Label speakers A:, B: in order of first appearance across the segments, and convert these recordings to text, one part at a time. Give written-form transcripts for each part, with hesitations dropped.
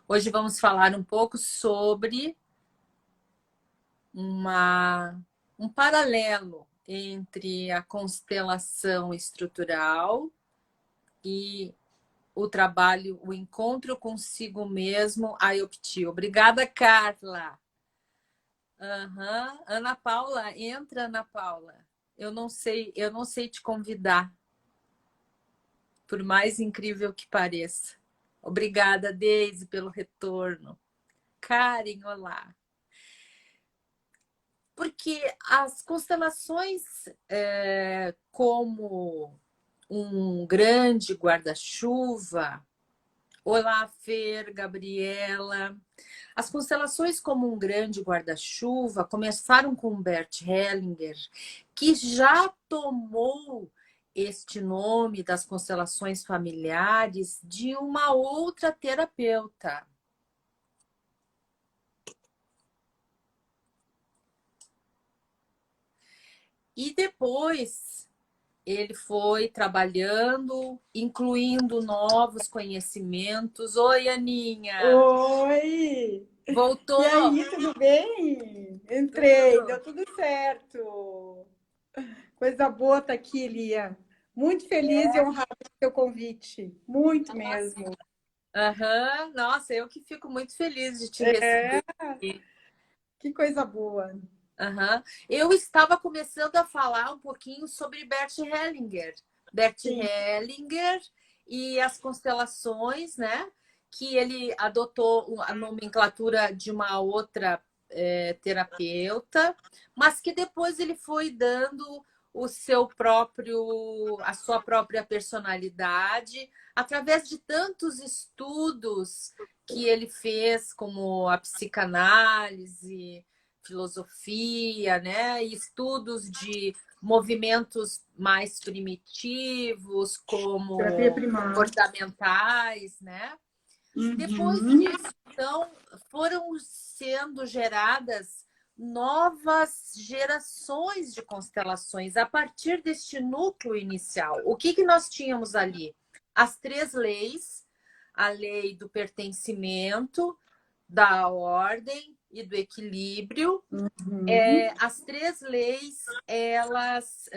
A: Hoje vamos falar um pouco sobre um paralelo entre a constelação estrutural e o trabalho, o encontro consigo mesmo, a Ayopti. Obrigada, Carla. Ana Paula, entra, Ana Paula. Eu não sei te convidar, por mais incrível que pareça. Obrigada, Deise, pelo retorno. Karen, olá. Porque as constelações, como um grande guarda-chuva, olá, Fer, Gabriela. As constelações como um grande guarda-chuva começaram com Bert Hellinger, que já tomou este nome das constelações familiares de uma outra terapeuta. E depois ele foi trabalhando, incluindo novos conhecimentos. Oi, Aninha!
B: Oi! E
A: Voltou?
B: aí, tudo bem? Entrei,
A: Tudo?
B: deu tudo certo. Coisa boa tá aqui, Lia. Muito feliz e honrada com o seu convite. Muito
A: Nossa,
B: mesmo.
A: nossa, eu que fico muito feliz de te
B: É,
A: receber aqui.
B: que coisa boa.
A: Eu estava começando a falar um pouquinho sobre Bert Hellinger. Bert
B: Sim.
A: Hellinger e as constelações, né? Que ele adotou a nomenclatura de uma outra terapeuta, mas que depois ele foi dando a sua própria personalidade, através de tantos estudos que ele fez, como a psicanálise, filosofia, né? E estudos de movimentos mais primitivos,
B: Terapia
A: como
B: primária.
A: comportamentais, né? Depois
B: Uhum.
A: disso, então, foram sendo geradas novas gerações de constelações a partir deste núcleo inicial. O que nós tínhamos ali? As três leis, a lei do pertencimento, da ordem e do equilíbrio.
B: Uhum.
A: As três leis, elas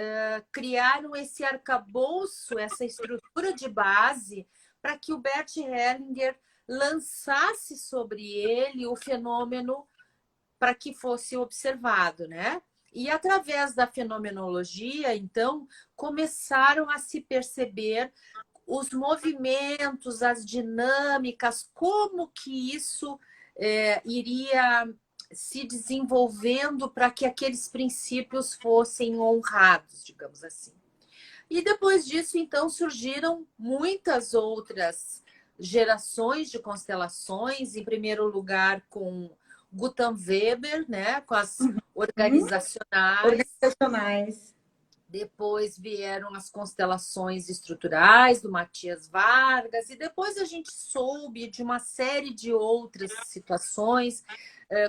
A: criaram esse arcabouço, essa estrutura de base, para que o Bert Hellinger lançasse sobre ele o fenômeno para que fosse observado, né? E através da fenomenologia, então, começaram a se perceber os movimentos, as dinâmicas, como que isso iria se desenvolvendo para que aqueles princípios fossem honrados, digamos assim. E depois disso, então, surgiram muitas outras gerações de constelações, em primeiro lugar com Gustav Weber, né, com as
B: Uhum.
A: organizacionais.
B: Organizacionais.
A: Depois vieram as constelações estruturais do Matias Vargas, e depois a gente soube de uma série de outras situações,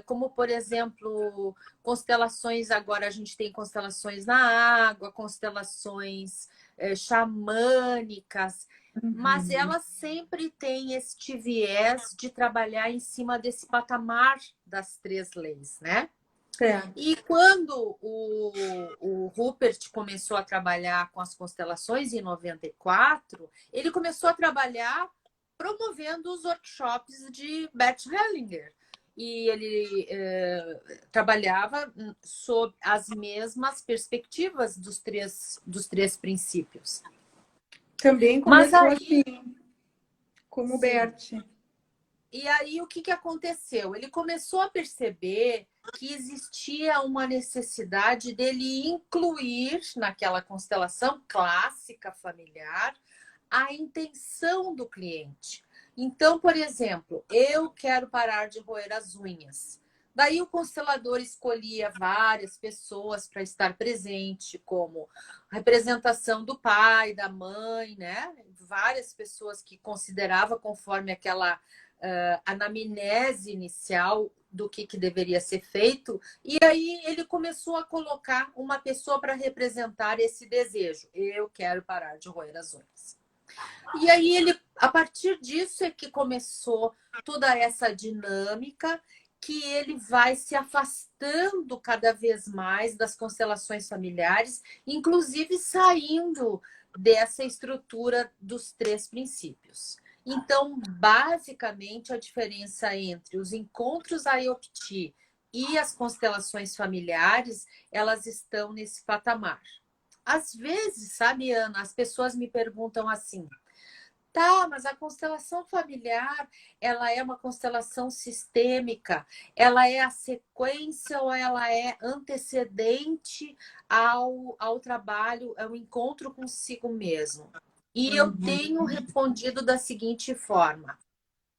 A: como, por exemplo, constelações. Agora a gente tem constelações na água, constelações xamânicas, mas
B: Uhum.
A: elas sempre têm este viés de trabalhar em cima desse patamar das três leis, né?
B: Certo.
A: E quando o Rupert começou a trabalhar com as constelações em 94, ele começou a trabalhar promovendo os workshops de Bert Hellinger. E ele trabalhava sob as mesmas perspectivas dos três princípios.
B: Também
A: Mas
B: começou
A: aí,
B: assim, como o
A: sim,
B: Bert.
A: e aí, o que aconteceu? Ele começou a perceber que existia uma necessidade dele incluir naquela constelação clássica familiar a intenção do cliente. Então, por exemplo, eu quero parar de roer as unhas. Daí o constelador escolhia várias pessoas para estar presente, como representação do pai, da mãe, né? Várias pessoas que considerava conforme aquela anamnese inicial do que deveria ser feito. E aí ele começou a colocar uma pessoa para representar esse desejo. Eu quero parar de roer as unhas. E aí ele, a partir disso é que começou toda essa dinâmica que ele vai se afastando cada vez mais das constelações familiares, inclusive saindo dessa estrutura dos 3 princípios. Então, basicamente, a diferença entre os encontros Ayopti e as constelações familiares, elas estão nesse patamar. Às vezes, sabe, Ana, as pessoas me perguntam assim: tá, mas a constelação familiar, ela é uma constelação sistêmica, ela é a sequência ou ela é antecedente ao trabalho, ao encontro consigo mesmo? E eu tenho respondido da seguinte forma: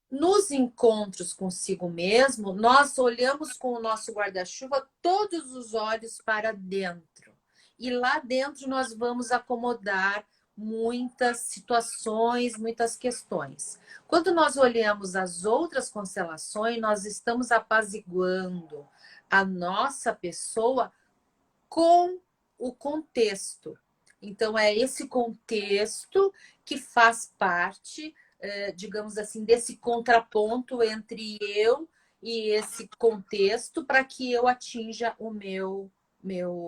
A: nos encontros consigo mesmo, nós olhamos com o nosso guarda-chuva todos os olhos para dentro. E lá dentro nós vamos acomodar muitas situações, muitas questões. Quando nós olhamos as outras constelações, nós estamos apaziguando a nossa pessoa com o contexto. Então, é esse contexto que faz parte, digamos assim, desse contraponto entre eu e esse contexto para que eu atinja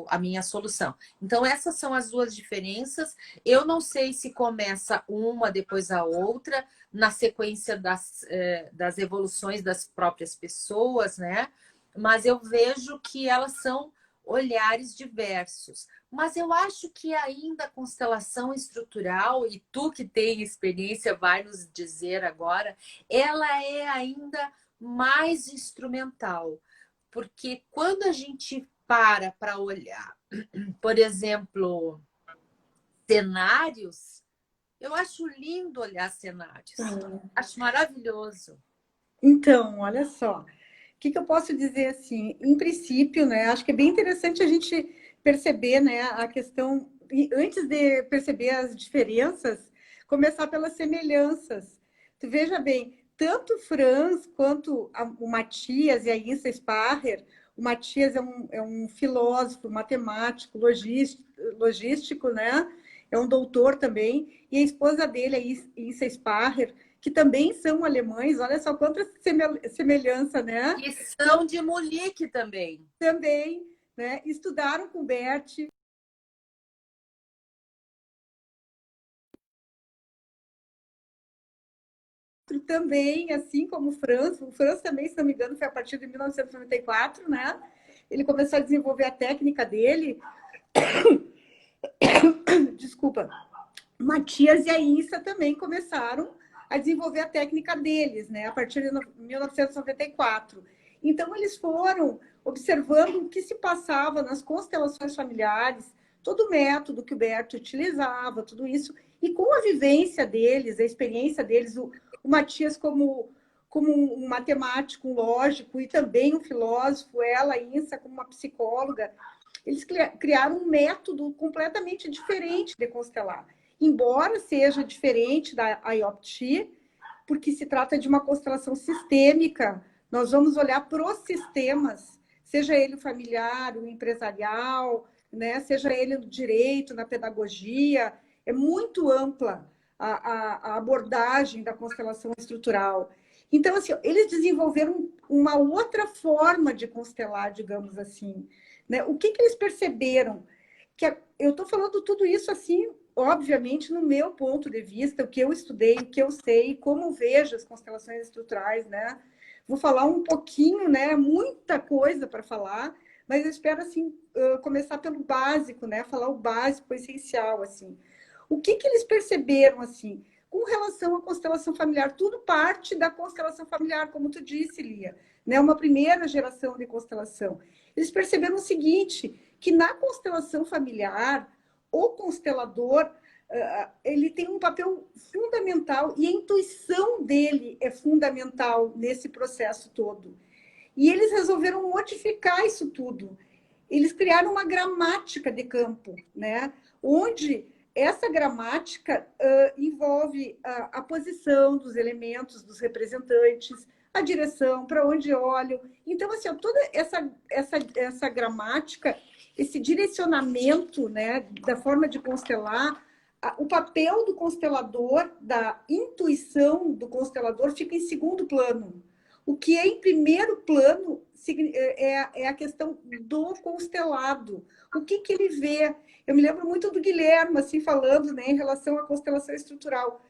A: a minha solução. Então, essas são as 2 diferenças. Eu não sei se começa uma depois a outra, na sequência das evoluções das próprias pessoas, né? Mas eu vejo que elas são olhares diversos. Mas eu acho que ainda a constelação estrutural, e tu que tem experiência vai nos dizer agora, ela é ainda mais instrumental. Porque quando a gente para olhar, por exemplo, cenários, eu acho lindo olhar cenários. Acho maravilhoso.
B: Então, olha só. O que eu posso dizer assim? Em princípio, né? Acho que é bem interessante a gente perceber, né, a questão, antes de perceber as diferenças, começar pelas semelhanças. Tu veja bem, tanto o Franz quanto o Matias e a Issa Sparrer, o Matias é um filósofo, matemático, logístico, né? É um doutor também, e a esposa dele, a Issa Sparrer, que também são alemães, olha só quanta semelhança, né?
A: E são de Munique também.
B: Também, né? Estudaram com Bert. Também, assim como o Franz também, se não me engano, foi a partir de 1994, né? Ele começou a desenvolver a técnica dele. Desculpa. Matias e a Insa também começaram a desenvolver a técnica deles, né? A partir de 1994. Então, eles foram observando o que se passava nas constelações familiares, todo o método que o Berto utilizava, tudo isso, e com a vivência deles, a experiência deles, o Matias como um matemático, um lógico e também um filósofo, ela, a Insa, como uma psicóloga, eles criaram um método completamente diferente de constelar. Embora seja diferente da IOPT, porque se trata de uma constelação sistêmica, nós vamos olhar para os sistemas, seja ele o familiar, o empresarial, né? Seja ele no direito, na pedagogia, é muito ampla a abordagem da constelação estrutural. Então, assim, eles desenvolveram uma outra forma de constelar, digamos assim. Né? O que eles perceberam? Eu estou falando tudo isso assim, obviamente, no meu ponto de vista, o que eu estudei, o que eu sei, como vejo as constelações estruturais, né? Vou falar um pouquinho, né? Muita coisa para falar, mas eu espero assim começar pelo básico, né? Falar o básico, o essencial, assim. O que eles perceberam assim? Com relação à constelação familiar, tudo parte da constelação familiar, como tu disse, Lia, né? Uma primeira geração de constelação. Eles perceberam o seguinte, que na constelação familiar, o constelador ele tem um papel fundamental e a intuição dele é fundamental nesse processo todo. E eles resolveram modificar isso tudo. Eles criaram uma gramática de campo, né? Onde essa gramática envolve a posição dos elementos, dos representantes, a direção, para onde olham. Então, assim, toda essa gramática, esse direcionamento, né, da forma de constelar, o papel do constelador, da intuição do constelador, fica em segundo plano. O que é em primeiro plano é a questão do constelado. O que ele vê? Eu me lembro muito do Guilherme, assim, falando, né, em relação à constelação estrutural.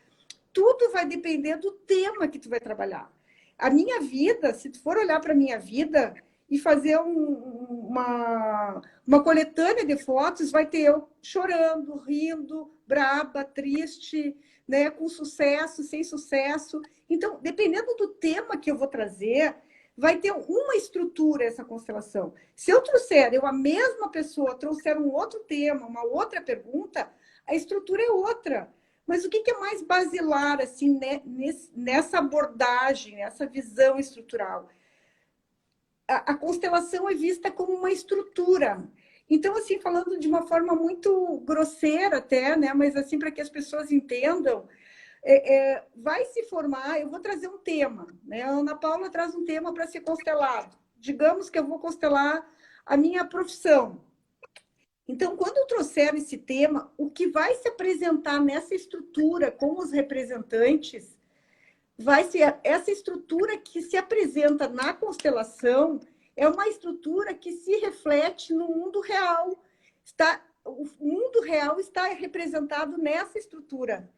B: Tudo vai depender do tema que tu vai trabalhar. A minha vida, se tu for olhar para a minha vida e fazer uma coletânea de fotos, vai ter eu chorando, rindo, braba, triste, né, com sucesso, sem sucesso. Então, dependendo do tema que eu vou trazer, vai ter uma estrutura essa constelação. Se eu trouxer, a mesma pessoa trouxer um outro tema, uma outra pergunta, a estrutura é outra. Mas o que é mais basilar assim, né, nessa abordagem, nessa visão estrutural? A constelação é vista como uma estrutura. Então, assim, falando de uma forma muito grosseira até, né, mas assim, para que as pessoas entendam, vai se formar, eu vou trazer um tema, né? A Ana Paula traz um tema para ser constelado. Digamos que eu vou constelar a minha profissão. Então, quando eu trouxer esse tema, o que vai se apresentar nessa estrutura com os representantes vai ser essa estrutura que se apresenta na constelação, é uma estrutura que se reflete no mundo real. O mundo real está representado nessa estrutura.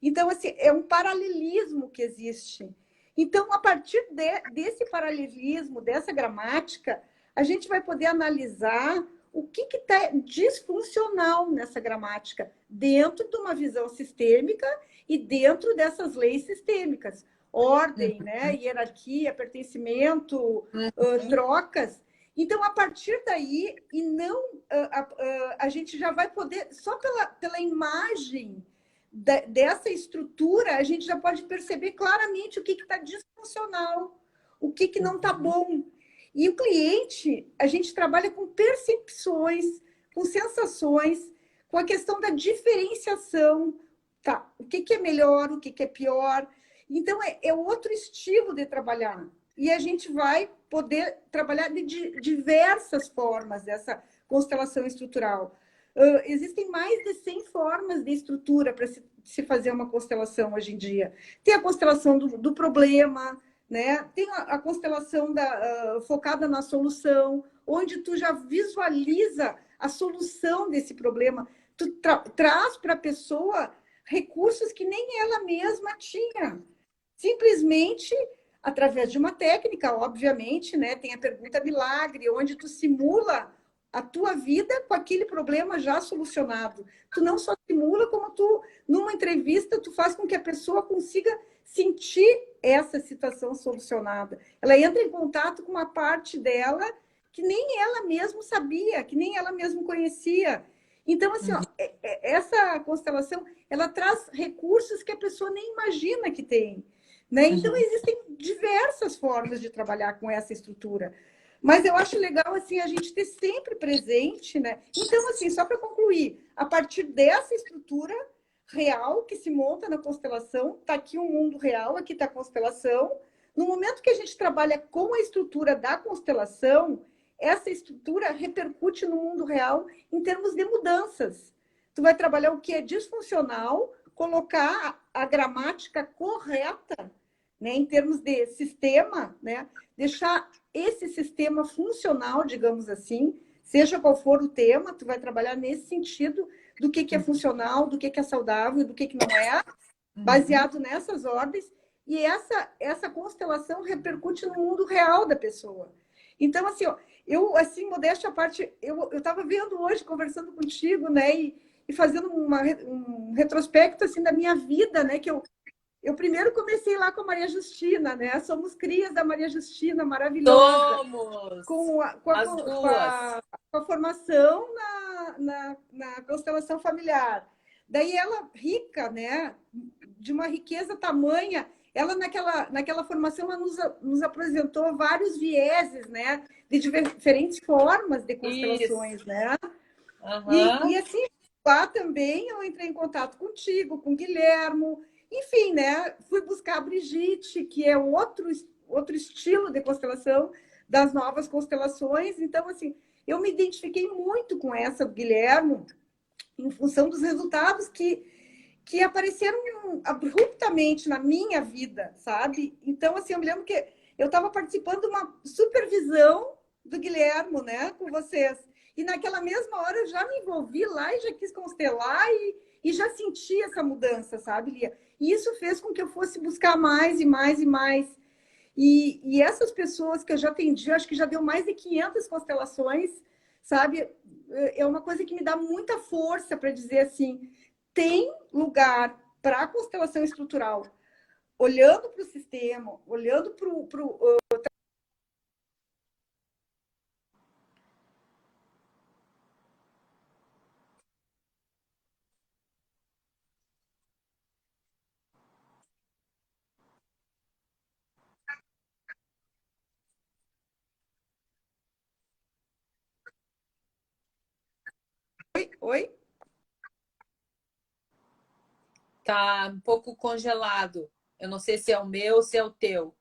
B: Então, assim, é um paralelismo que existe. Então, a partir desse paralelismo, dessa gramática, a gente vai poder analisar o que está disfuncional nessa gramática, dentro de uma visão sistêmica e dentro dessas leis sistêmicas. Ordem, né? Hierarquia, pertencimento, trocas. Então, a partir daí, e não a gente já vai poder, só pela imagem dessa estrutura, a gente já pode perceber claramente o que está disfuncional, o que não está bom. E o cliente, a gente trabalha com percepções, com sensações, com a questão da diferenciação, tá? O que é melhor, o que é pior. Então, é outro estilo de trabalhar. E a gente vai poder trabalhar de diversas formas dessa constelação estrutural. Existem mais de 100 formas de estrutura para se fazer uma constelação hoje em dia. Tem a constelação do problema, né? Tem a constelação focada na solução, onde tu já visualiza a solução desse problema. Tu traz para a pessoa recursos que nem ela mesma tinha. Simplesmente através de uma técnica, obviamente, né? Tem a pergunta milagre, onde tu simula a tua vida com aquele problema já solucionado. Tu não só simula, como tu, numa entrevista, tu faz com que a pessoa consiga sentir essa situação solucionada. Ela entra em contato com uma parte dela que nem ela mesma sabia, que nem ela mesma conhecia. Então, assim, ó, essa constelação, ela traz recursos que a pessoa nem imagina que tem, né? Então, existem diversas formas de trabalhar com essa estrutura. Mas eu acho legal, assim, a gente ter sempre presente, né? Então, assim, só para concluir, a partir dessa estrutura real que se monta na constelação, está aqui um mundo real, aqui está a constelação. No momento que a gente trabalha com a estrutura da constelação, essa estrutura repercute no mundo real em termos de mudanças. Tu vai trabalhar o que é disfuncional, colocar a gramática correta, né, em termos de sistema, né, deixar esse sistema funcional, digamos assim, seja qual for o tema, tu vai trabalhar nesse sentido do que é funcional, do que é saudável, do que não é, baseado nessas ordens, e essa constelação repercute no mundo real da pessoa. Então, assim, ó, eu, assim, modéstia à parte, eu estava vendo hoje, conversando contigo, né, e fazendo um retrospecto, assim, da minha vida, né, que eu primeiro comecei lá com a Maria Justina, né? Somos crias da Maria Justina, maravilhosa.
A: Somos!
B: Com a formação na constelação familiar. Daí ela, rica, né? De uma riqueza tamanha, ela naquela formação ela nos apresentou vários vieses, né? De diferentes formas de constelações, isso, né? E assim, lá também eu entrei em contato contigo, com o Guilhermo. Enfim, né? Fui buscar a Brigitte, que é outro estilo de constelação das novas constelações. Então, assim, eu me identifiquei muito com essa do Guilherme em função dos resultados que que apareceram abruptamente na minha vida, sabe? Então, assim, eu me lembro que eu estava participando de uma supervisão do Guilhermo, né, com vocês. E naquela mesma hora eu já me envolvi lá e já quis constelar e já senti essa mudança, sabe, Lia? E isso fez com que eu fosse buscar mais e mais e mais. E essas pessoas que eu já atendi, acho que já deu mais de 500 constelações, sabe? É uma coisa que me dá muita força para dizer assim, tem lugar para a constelação estrutural, olhando para o sistema, olhando para o... Oi? Oi?
A: Tá um pouco congelado. Eu não sei se é o meu ou se é o teu.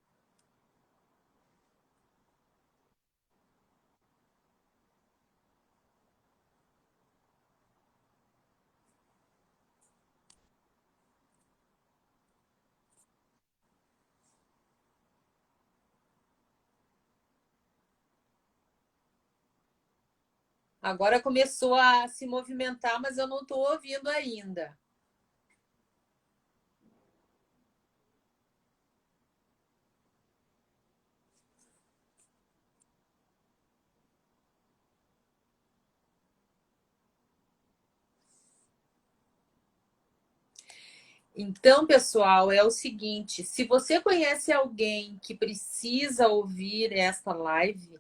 A: Agora começou a se movimentar, mas eu não estou ouvindo ainda. Então, pessoal, é o seguinte: se você conhece alguém que precisa ouvir esta live,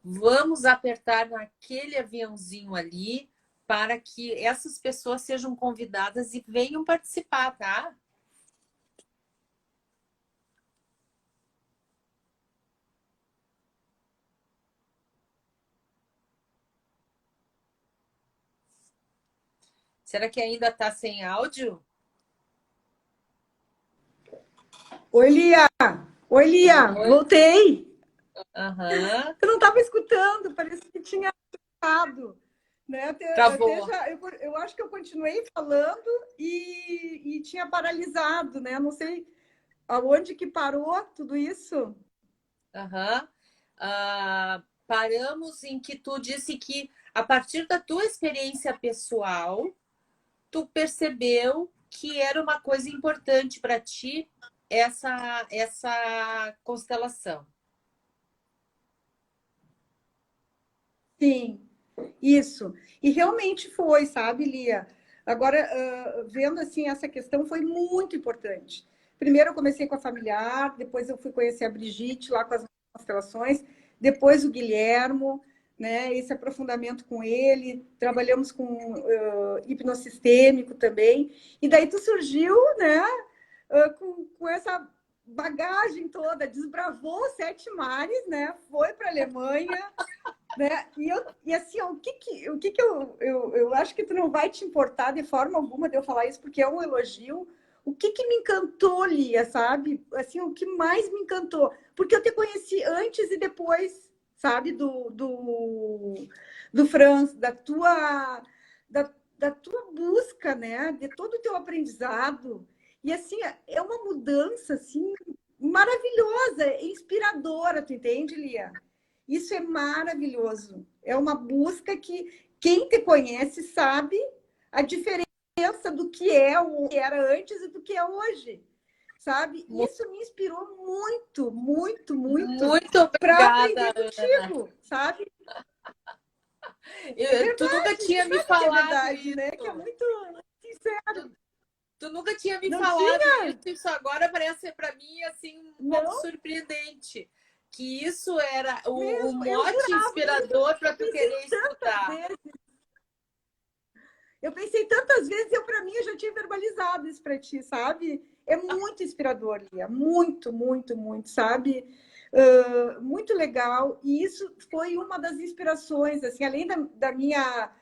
A: vamos apertar naquele aviãozinho ali para que essas pessoas sejam convidadas e venham participar, tá? Será que ainda está sem áudio?
B: Oi, Lia! Oi, Lia!
A: Oi.
B: Voltei!
A: Aham.
B: Eu não estava escutando, parecia que tinha estado. Né?
A: Travou.
B: Eu acho que eu continuei falando e tinha paralisado, né? Não sei aonde que parou tudo isso.
A: Aham. Paramos em que tu disse que, a partir da tua experiência pessoal, tu percebeu que era uma coisa importante para ti essa constelação.
B: Sim, isso. E realmente foi, sabe, Lia? Agora, vendo assim, essa questão foi muito importante. Primeiro eu comecei com a familiar, depois eu fui conhecer a Brigitte lá com as constelações, depois o Guilhermo, né? Esse aprofundamento com ele, trabalhamos com hipnossistêmico também. E daí tu surgiu, né, com essa bagagem toda, desbravou os 7 mares, né? Foi para a Alemanha, né? E assim, ó, o que eu acho que tu não vai te importar de forma alguma de eu falar isso, porque é um elogio. O que me encantou, Lia, sabe? Assim, o que mais me encantou? Porque eu te conheci antes e depois, sabe? Do Franz, da tua busca, né? De todo o teu aprendizado. E assim, é uma mudança, assim, maravilhosa, inspiradora, tu entende, Lia? Isso é maravilhoso. É uma busca que quem te conhece sabe a diferença do que é o que era antes e do que é hoje. Sabe? Isso me inspirou muito, muito, muito
A: Muito
B: para
A: obrigada,
B: aprender
A: Ana.
B: contigo, sabe? É
A: Tu nunca
B: verdade, tu
A: tinha me
B: sabe que é
A: falado
B: verdade,
A: isso.
B: né? Que é muito sincero.
A: Tu nunca tinha me
B: Não
A: falado
B: tinha?
A: isso agora parece para mim assim um pouco
B: Não,
A: surpreendente. Que isso era o
B: mesmo. Eu
A: mote
B: jurava,
A: inspirador para
B: eu
A: tu
B: pensei
A: querer
B: tantas
A: estudar.
B: vezes. Eu pensei tantas vezes, para mim, eu já tinha verbalizado isso para ti, sabe? É muito inspirador, Lia. Muito, muito, muito, sabe? Muito legal. E isso foi uma das inspirações, assim, além da minha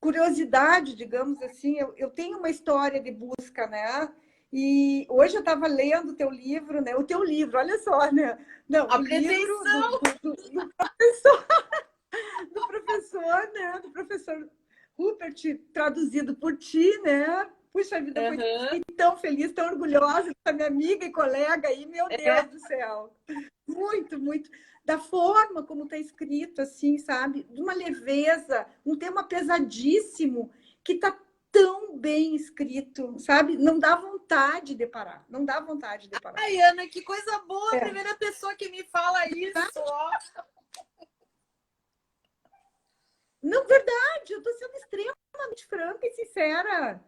B: curiosidade, digamos assim, eu tenho uma história de busca, né? E hoje eu estava lendo o teu livro, né? O teu livro, olha só, né? Não,
A: A
B: o livro
A: pretensão.
B: do professor, do professor, né? Do professor Rupert, traduzido por ti, né? Puxa vida,
A: Aham.
B: fiquei tão feliz, tão orgulhosa dessa minha amiga e colega aí, meu
A: É.
B: Deus do céu. Muito, muito. Da forma como está escrito, assim, sabe? De uma leveza, um tema pesadíssimo, que está tão bem escrito, sabe? Não dá vontade de parar, não dá vontade de parar.
A: Ai, Ana, que coisa boa, a
B: É.
A: primeira pessoa que me fala isso, ó.
B: Não, verdade, eu estou sendo extremamente franca e sincera,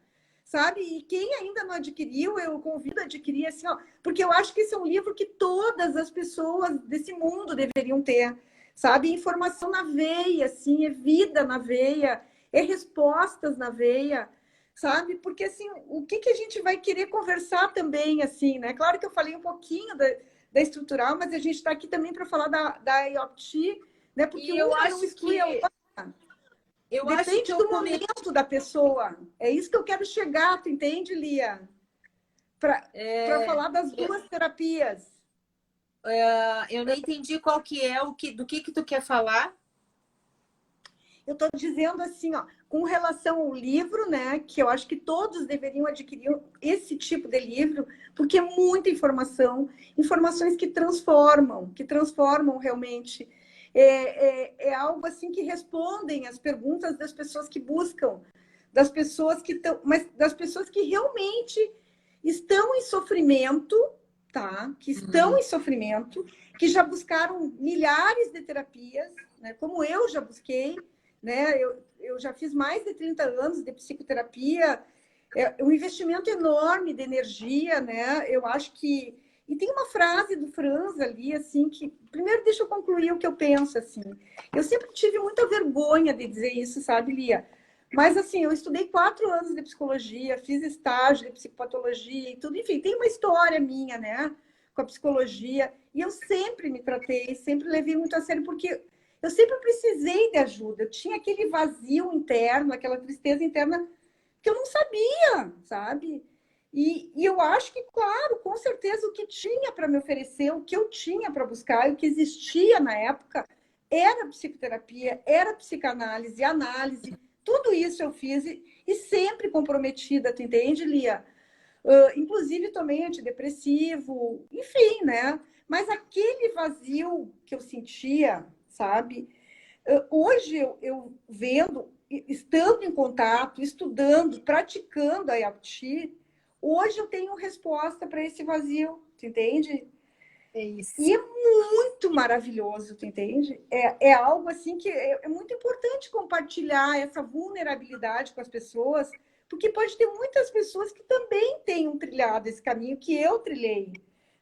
B: sabe? E quem ainda não adquiriu, eu convido a adquirir, assim, ó, porque eu acho que esse é um livro que todas as pessoas desse mundo deveriam ter, sabe? Informação na veia, assim, é vida na veia, é respostas na veia, sabe? Porque, assim, o que, que a gente vai querer conversar também, assim, né? Claro que eu falei um pouquinho da estrutural, mas a gente está aqui também para falar da IoT, né? Porque
A: E eu
B: uma não
A: acho
B: exclui a outra.
A: que
B: Depende
A: eu
B: do
A: cometi.
B: momento da pessoa. É isso que eu quero chegar, tu entende, Lia? Para falar das duas terapias.
A: Eu não entendi qual que é do que tu quer falar.
B: Eu estou dizendo assim, ó, com relação ao livro, né, que eu acho que todos deveriam adquirir esse tipo de livro, porque é muita informação, informações que transformam realmente. É algo assim que respondem às perguntas das pessoas que buscam, das pessoas que estão, mas das pessoas que realmente estão em sofrimento, tá? Que estão em sofrimento, que já buscaram milhares de terapias, né? Como eu já busquei, né? Eu já fiz mais de 30 anos de psicoterapia, é um investimento enorme de energia, né? Eu acho que... E tem uma frase do Franz ali, assim, que... Primeiro, deixa eu concluir o que eu penso, assim. Eu sempre tive muita vergonha de dizer isso, sabe, Lia? Mas, assim, eu estudei 4 anos de psicologia, fiz estágio de psicopatologia e tudo. Enfim, tem uma história minha, né? Com a psicologia. E eu sempre me tratei, sempre levei muito a sério, porque eu sempre precisei de ajuda. Eu tinha aquele vazio interno, aquela tristeza interna que eu não sabia, sabe? E eu acho que, claro, com certeza o que tinha para me oferecer, o que eu tinha para buscar, o que existia na época, era psicoterapia, era psicanálise, análise, tudo isso eu fiz e sempre comprometida, tu entende, Lia? Inclusive tomei antidepressivo, enfim, né? Mas aquele vazio que eu sentia, sabe? Hoje eu vendo, estando em contato, estudando, praticando a IAPT, hoje eu tenho resposta para esse vazio, tu entende?
A: É isso.
B: E é muito maravilhoso, tu entende? É algo assim que é muito importante compartilhar essa vulnerabilidade com as pessoas, porque pode ter muitas pessoas que também tenham trilhado esse caminho que eu trilhei,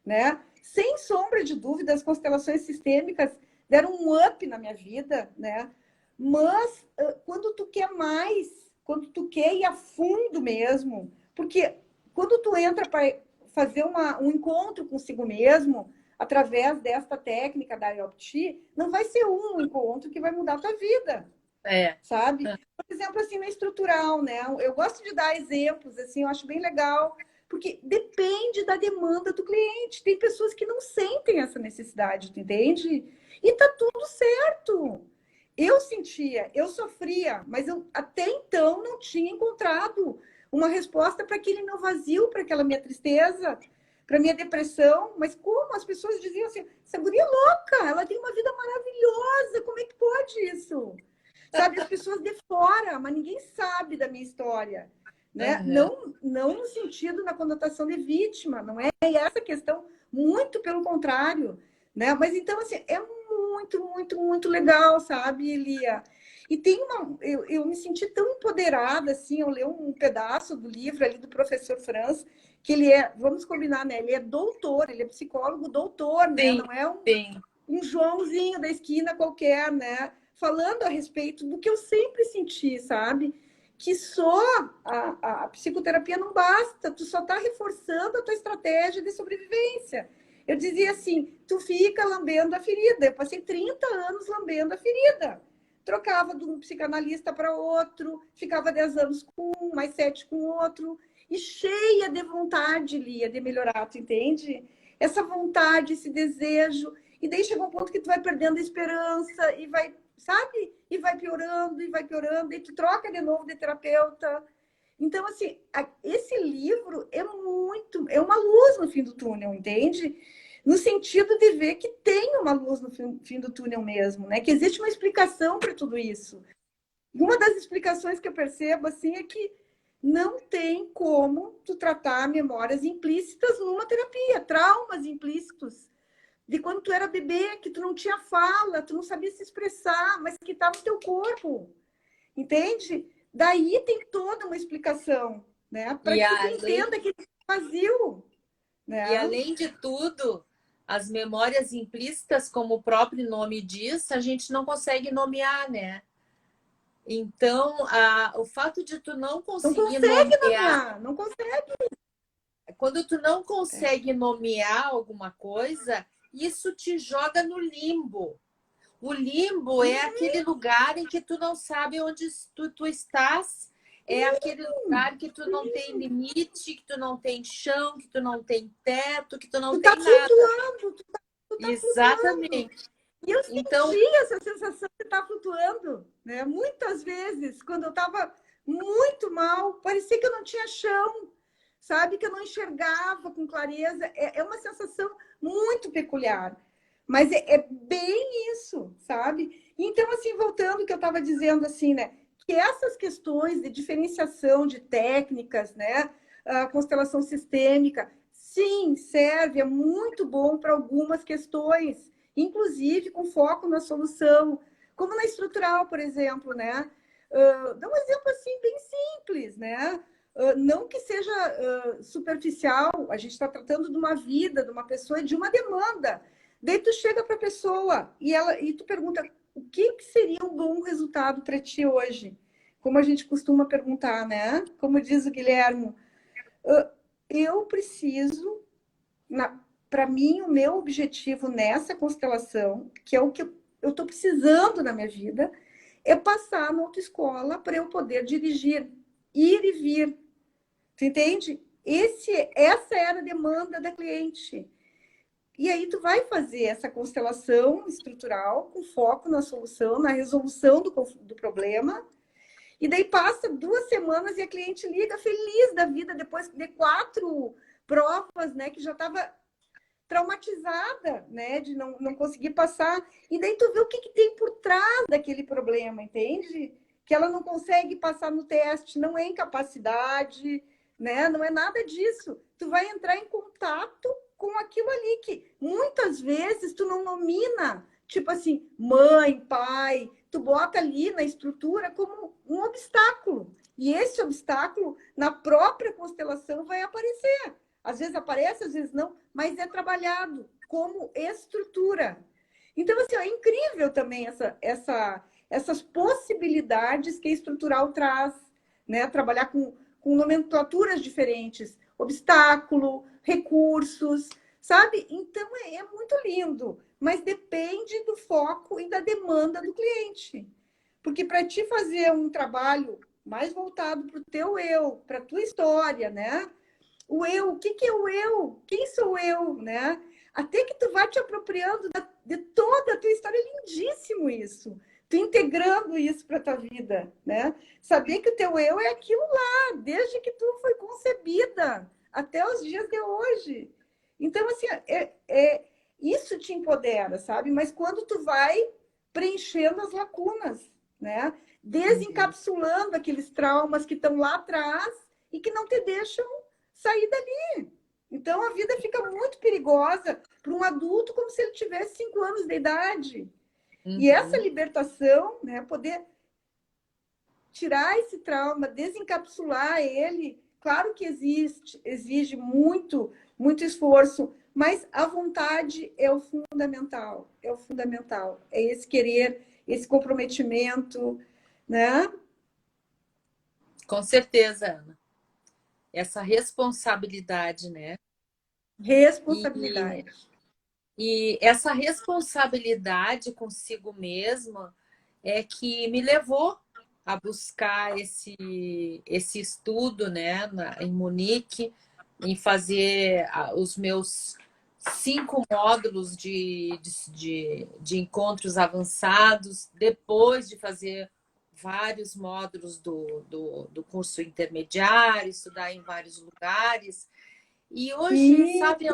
B: né? Sem sombra de dúvida, as constelações sistêmicas deram um up na minha vida, né? Mas quando tu quer mais, quando tu quer ir a fundo mesmo, porque quando tu entra para fazer um encontro consigo mesmo, através desta técnica da IOPT, não vai ser um encontro que vai mudar a tua vida,
A: É.
B: sabe? Por exemplo, assim, na estrutural, né? Eu gosto de dar exemplos, assim, eu acho bem legal, porque depende da demanda do cliente. Tem pessoas que não sentem essa necessidade, tu entende? E tá tudo certo. Eu sentia, eu sofria, mas eu até então não tinha encontrado uma resposta para aquele meu vazio, para aquela minha tristeza, para minha depressão. Mas como as pessoas diziam assim, essa guria é louca, ela tem uma vida maravilhosa, como é que pode isso? Sabe, as pessoas de fora, mas ninguém sabe da minha história, né?
A: Uhum.
B: Não no sentido, na conotação de vítima, não é essa questão, muito pelo contrário, né? Mas então, assim, é muito, muito, muito legal, sabe, Elia? E tem eu me senti tão empoderada, assim, eu li um pedaço do livro ali do professor Franz, que ele é, vamos combinar, né? Ele é doutor, ele é psicólogo doutor, né?
A: Sim,
B: Não é
A: sim.
B: um Joãozinho da esquina qualquer, né? Falando a respeito do que eu sempre senti, sabe? Que só a psicoterapia não basta, tu só está reforçando a tua estratégia de sobrevivência. Eu dizia assim, tu fica lambendo a ferida. Eu passei 30 anos lambendo a ferida. Trocava de um psicanalista para outro, ficava 10 anos com um, mais 7 com outro, e cheia de vontade, Lia, de melhorar, tu entende? Essa vontade, esse desejo, e daí chega um ponto que tu vai perdendo a esperança e vai, sabe? E vai piorando, e tu troca de novo de terapeuta. Então, assim, esse livro é uma luz no fim do túnel, entende? No sentido de ver que tem uma luz no fim do túnel mesmo, né? Que existe uma explicação para tudo isso. Uma das explicações que eu percebo, assim, é que não tem como tu tratar memórias implícitas numa terapia, traumas implícitos de quando tu era bebê, que tu não tinha fala, tu não sabia se expressar, mas que está no teu corpo, entende? Daí tem toda uma explicação, né? Para
A: E
B: que tu
A: além,
B: entenda que é vazio,
A: e
B: né?
A: além de tudo, as memórias implícitas, como o próprio nome diz, a gente não consegue nomear, né? Então, o fato de tu não
B: Não
A: conseguir
B: consegue
A: nomear,
B: nomear, não consegue.
A: quando tu não consegue nomear alguma coisa, isso te joga no limbo. O limbo é aquele lugar em que tu não sabe onde tu estás, é aquele lugar que tu não tem limite, que tu não tem chão, que tu não tem teto, que tu não
B: Tu tá
A: tem nada.
B: flutuando, tu tá flutuando.
A: Exatamente.
B: E eu
A: Então,
B: senti essa sensação de estar flutuando, né? Muitas vezes, quando eu estava muito mal, parecia que eu não tinha chão, sabe? Que eu não enxergava com clareza. É uma sensação muito peculiar. Mas é bem isso, sabe? Então, assim, voltando ao que eu estava dizendo, assim, né? Que essas questões de diferenciação de técnicas, né? A constelação sistêmica, sim, serve, é muito bom para algumas questões, inclusive com foco na solução, como na estrutural, por exemplo, né? Dá um exemplo assim bem simples, né? Não que seja superficial, a gente está tratando de uma vida, de uma pessoa, de uma demanda. Daí tu chega para a pessoa e tu pergunta o que seria um bom resultado para ti hoje? Como a gente costuma perguntar, né? Como diz o Guilherme, eu preciso, para mim, o meu objetivo nessa constelação, que é o que eu estou precisando na minha vida, é passar na autoescola para eu poder dirigir, ir e vir. Tu entende? Essa era a demanda da cliente. E aí tu vai fazer essa constelação estrutural com foco na solução, na resolução do problema. E daí passa 2 semanas e a cliente liga feliz da vida depois de 4 provas, né? Que já estava traumatizada, né? De não conseguir passar. E daí tu vê o que tem por trás daquele problema, entende? Que ela não consegue passar no teste, não é incapacidade, né? Não é nada disso. Tu vai entrar em contato com aquilo ali que muitas vezes tu não nomina, tipo assim, mãe, pai, tu bota ali na estrutura como um obstáculo. E esse obstáculo, na própria constelação, vai aparecer. Às vezes aparece, às vezes não, mas é trabalhado como estrutura. Então, assim, é incrível também essas possibilidades que a estrutural traz, né? Trabalhar com nomenclaturas diferentes, obstáculo, recursos, sabe? Então, é muito lindo, mas depende do foco e da demanda do cliente. Porque para te fazer um trabalho mais voltado para o teu eu, para a tua história, né? O eu, o que é o eu? Quem sou eu, né? Até que tu vai te apropriando de toda a tua história, é lindíssimo isso. Tu integrando isso para tua vida, né? Saber que o teu eu é aquilo lá, desde que tu foi concebida até os dias de hoje. Então, assim, isso te empodera, sabe? Mas quando tu vai preenchendo as lacunas, né? Desencapsulando aqueles traumas que estão lá atrás e que não te deixam sair dali. Então a vida fica muito perigosa para um adulto, como se ele tivesse 5 anos de idade. E essa
A: uhum.
B: libertação, né, poder tirar esse trauma, desencapsular ele, claro que exige muito, muito esforço, mas a vontade é o fundamental, é o fundamental, é esse querer, esse comprometimento, né?
A: Com certeza, Ana. Essa responsabilidade, né? E,
B: Responsabilidade.
A: e essa responsabilidade consigo mesma é que me levou a buscar esse estudo, né, em Munique, em fazer os meus 5 módulos de encontros avançados, depois de fazer vários módulos do curso intermediário, estudar em vários lugares. E hoje,
B: Sim,
A: sabe,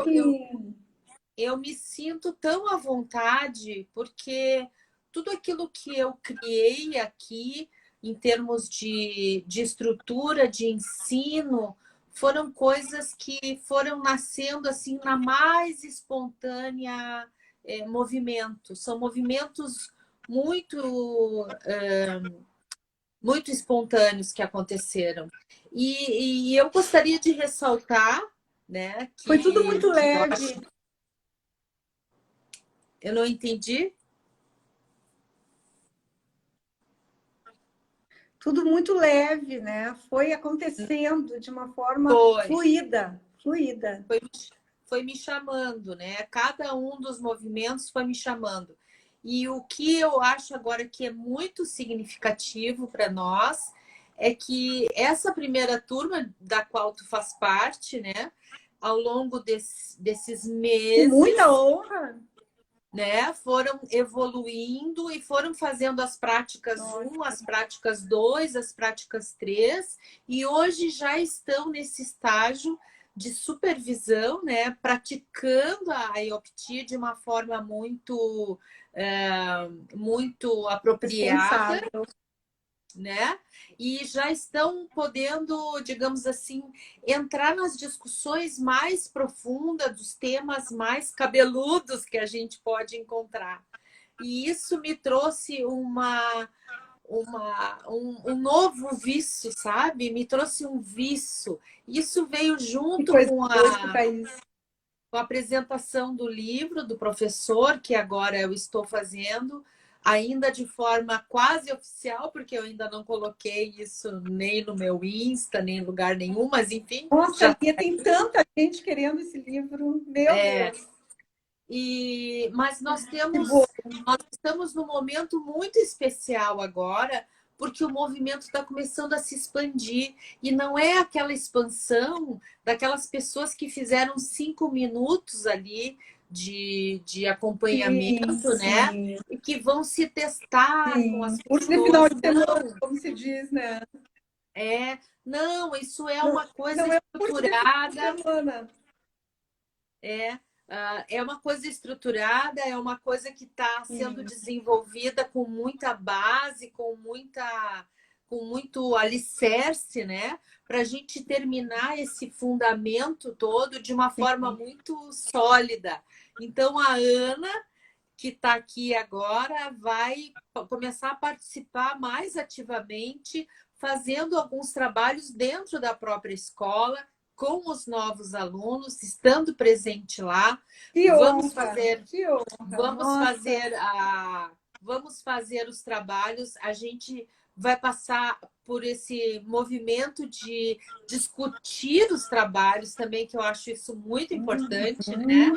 A: eu me sinto tão à vontade, porque tudo aquilo que eu criei aqui, em termos de estrutura, de ensino, foram coisas que foram nascendo assim na mais espontânea movimento. São movimentos muito, muito espontâneos que aconteceram. E eu gostaria de ressaltar, né,
B: foi tudo muito
A: que eu acho,
B: leve.
A: eu não entendi.
B: Tudo muito leve, né? Foi acontecendo de uma forma
A: Foi,
B: fluida, fluida.
A: foi, foi me chamando, né? Cada um dos movimentos foi me chamando. E o que eu acho agora que é muito significativo para nós é que essa primeira turma da qual tu faz parte, né? Ao longo desses
B: Com
A: meses,
B: muita honra.
A: né, foram evoluindo e foram fazendo as práticas
B: Nossa.
A: 1, as práticas 2, as práticas 3, e hoje já estão nesse estágio de supervisão, né, praticando a IOPT de uma forma muito, muito apropriada,
B: Responsável.
A: né? E já estão podendo, digamos assim, entrar nas discussões mais profundas dos temas mais cabeludos que a gente pode encontrar. E isso me trouxe um novo vício, sabe? Me trouxe um vício. Isso veio
B: Que
A: junto
B: coisa boa escutar isso.
A: com a apresentação do livro do professor, que agora eu estou fazendo, ainda de forma quase oficial, porque eu ainda não coloquei isso nem no meu Insta, nem em lugar nenhum, mas enfim,
B: Nossa,
A: já
B: Lia, tem tanta gente querendo esse livro. Meu
A: é.
B: Deus,
A: Mas
B: que bom.
A: nós estamos num momento muito especial agora, porque o movimento está começando a se expandir. E não é aquela expansão daquelas pessoas que fizeram 5 minutos ali de
B: Sim,
A: acompanhamento, né?
B: sim,
A: E que vão se testar com as
B: sim. Curso de final
A: pessoas.
B: de semana,
A: Não,
B: como se diz, né?
A: não, isso é
B: Não,
A: uma coisa
B: não é um curso de final de
A: estruturada.
B: semana.
A: É, é uma coisa estruturada, é uma coisa que está sendo
B: Sim.
A: desenvolvida com muita base, com muito alicerce, né? Para a gente terminar esse fundamento todo de uma forma muito sólida. Então, a Ana, que está aqui agora, vai começar a participar mais ativamente, fazendo alguns trabalhos dentro da própria escola, com os novos alunos, estando presente lá.
B: Que
A: Vamos
B: honra,
A: fazer,
B: que honra.
A: vamos
B: Nossa,
A: fazer vamos fazer os trabalhos. A gente vai passar por esse movimento de discutir os trabalhos também, que eu acho isso muito importante, né?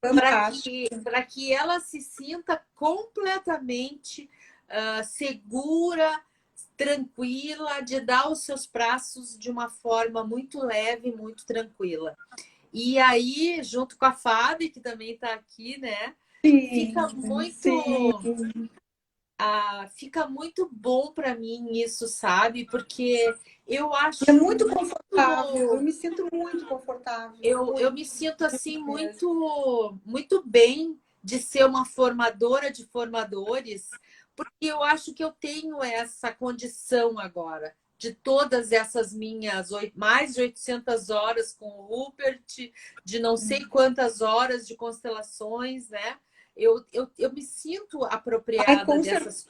B: fantástico.
A: Para que ela se sinta completamente segura, tranquila, de dar os seus passos de uma forma muito leve, muito tranquila. E aí, junto com a Fábio, que também está aqui, né? Fica
B: Sim, sim.
A: muito, fica muito bom para mim isso, sabe? Porque eu
B: É
A: acho
B: muito confortável. Eu
A: muito
B: me sinto muito confortável.
A: eu me
B: Muito,
A: sinto assim
B: muito mesmo.
A: muito bem de ser uma formadora de formadores, porque eu acho que eu tenho essa condição agora de todas essas minhas mais de 800 horas com o Rupert, de não sei quantas horas de constelações, né? Eu me sinto
B: Ai,
A: apropriada
B: com certeza.
A: dessas.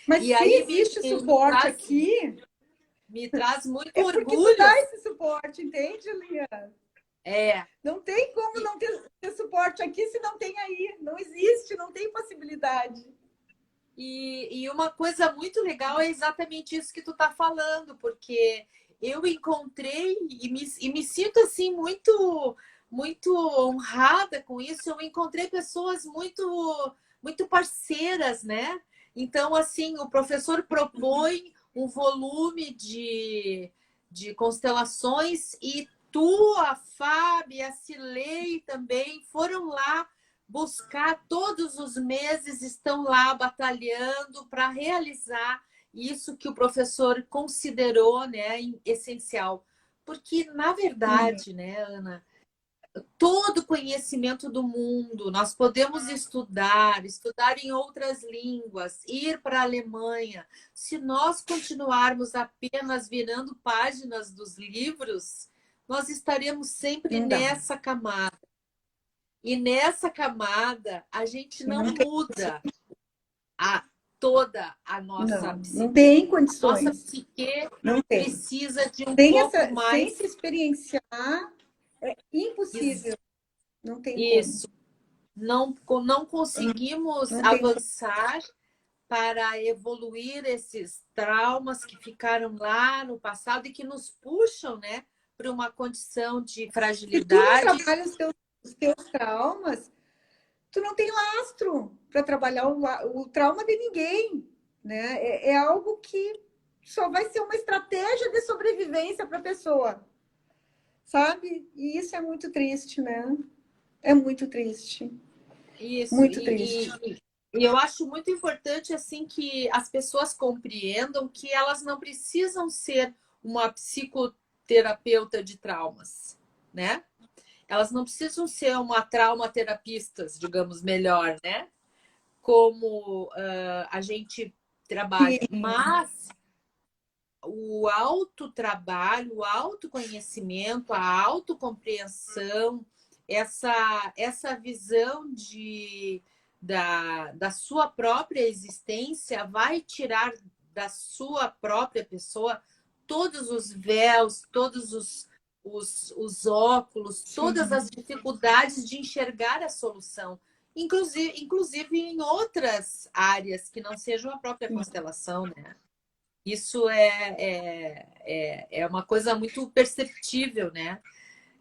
B: Mas
A: E
B: se
A: aí
B: existe suporte aqui,
A: me traz muito
B: é porque tu
A: orgulho.
B: dá esse suporte, entende, Lia?
A: É,
B: Não tem como não ter suporte aqui se não tem aí. Não existe, não tem possibilidade.
A: e uma coisa muito legal é exatamente isso que tu tá falando, porque eu encontrei e me sinto assim muito honrada com isso. Eu encontrei pessoas muito parceiras, né? Então, assim, o professor propõe um volume de constelações e tu, a Fábio, a Cilei também foram lá buscar todos os meses, estão lá batalhando para realizar isso que o professor considerou, né, essencial. Porque, na verdade, né, Ana, todo conhecimento do mundo, nós podemos estudar em outras línguas, ir para a Alemanha. Se nós continuarmos apenas virando páginas dos livros, nós estaremos sempre
B: Não dá.
A: nessa camada. E nessa camada, a gente não muda toda a nossa psique.
B: Não tem condições.
A: Nossa psique
B: não tem.
A: Precisa de um
B: tem
A: pouco
B: essa,
A: mais...
B: Sem se experienciar, é impossível. Não tem
A: Isso. Não conseguimos avançar para evoluir esses traumas que ficaram lá no passado e que nos puxam, né, para uma condição de fragilidade.
B: Se tu não trabalha os teus traumas, tu não tem lastro para trabalhar o trauma de ninguém, né? É algo que só vai ser uma estratégia de sobrevivência para a pessoa, sabe? E isso é muito triste, né? É muito triste.
A: Isso.
B: Muito triste.
A: E eu acho muito importante assim que as pessoas compreendam que elas não precisam ser uma psicoterapeuta de traumas, né? Elas não precisam ser uma traumaterapistas, digamos melhor, né? Como a gente trabalha. Sim. Mas o autotrabalho, o autoconhecimento, a autocompreensão, essa visão da sua própria existência vai tirar da sua própria pessoa todos os véus, todos os óculos, sim, todas as dificuldades de enxergar a solução, inclusive em outras áreas que não sejam a própria constelação, né? Isso é uma coisa muito perceptível, né?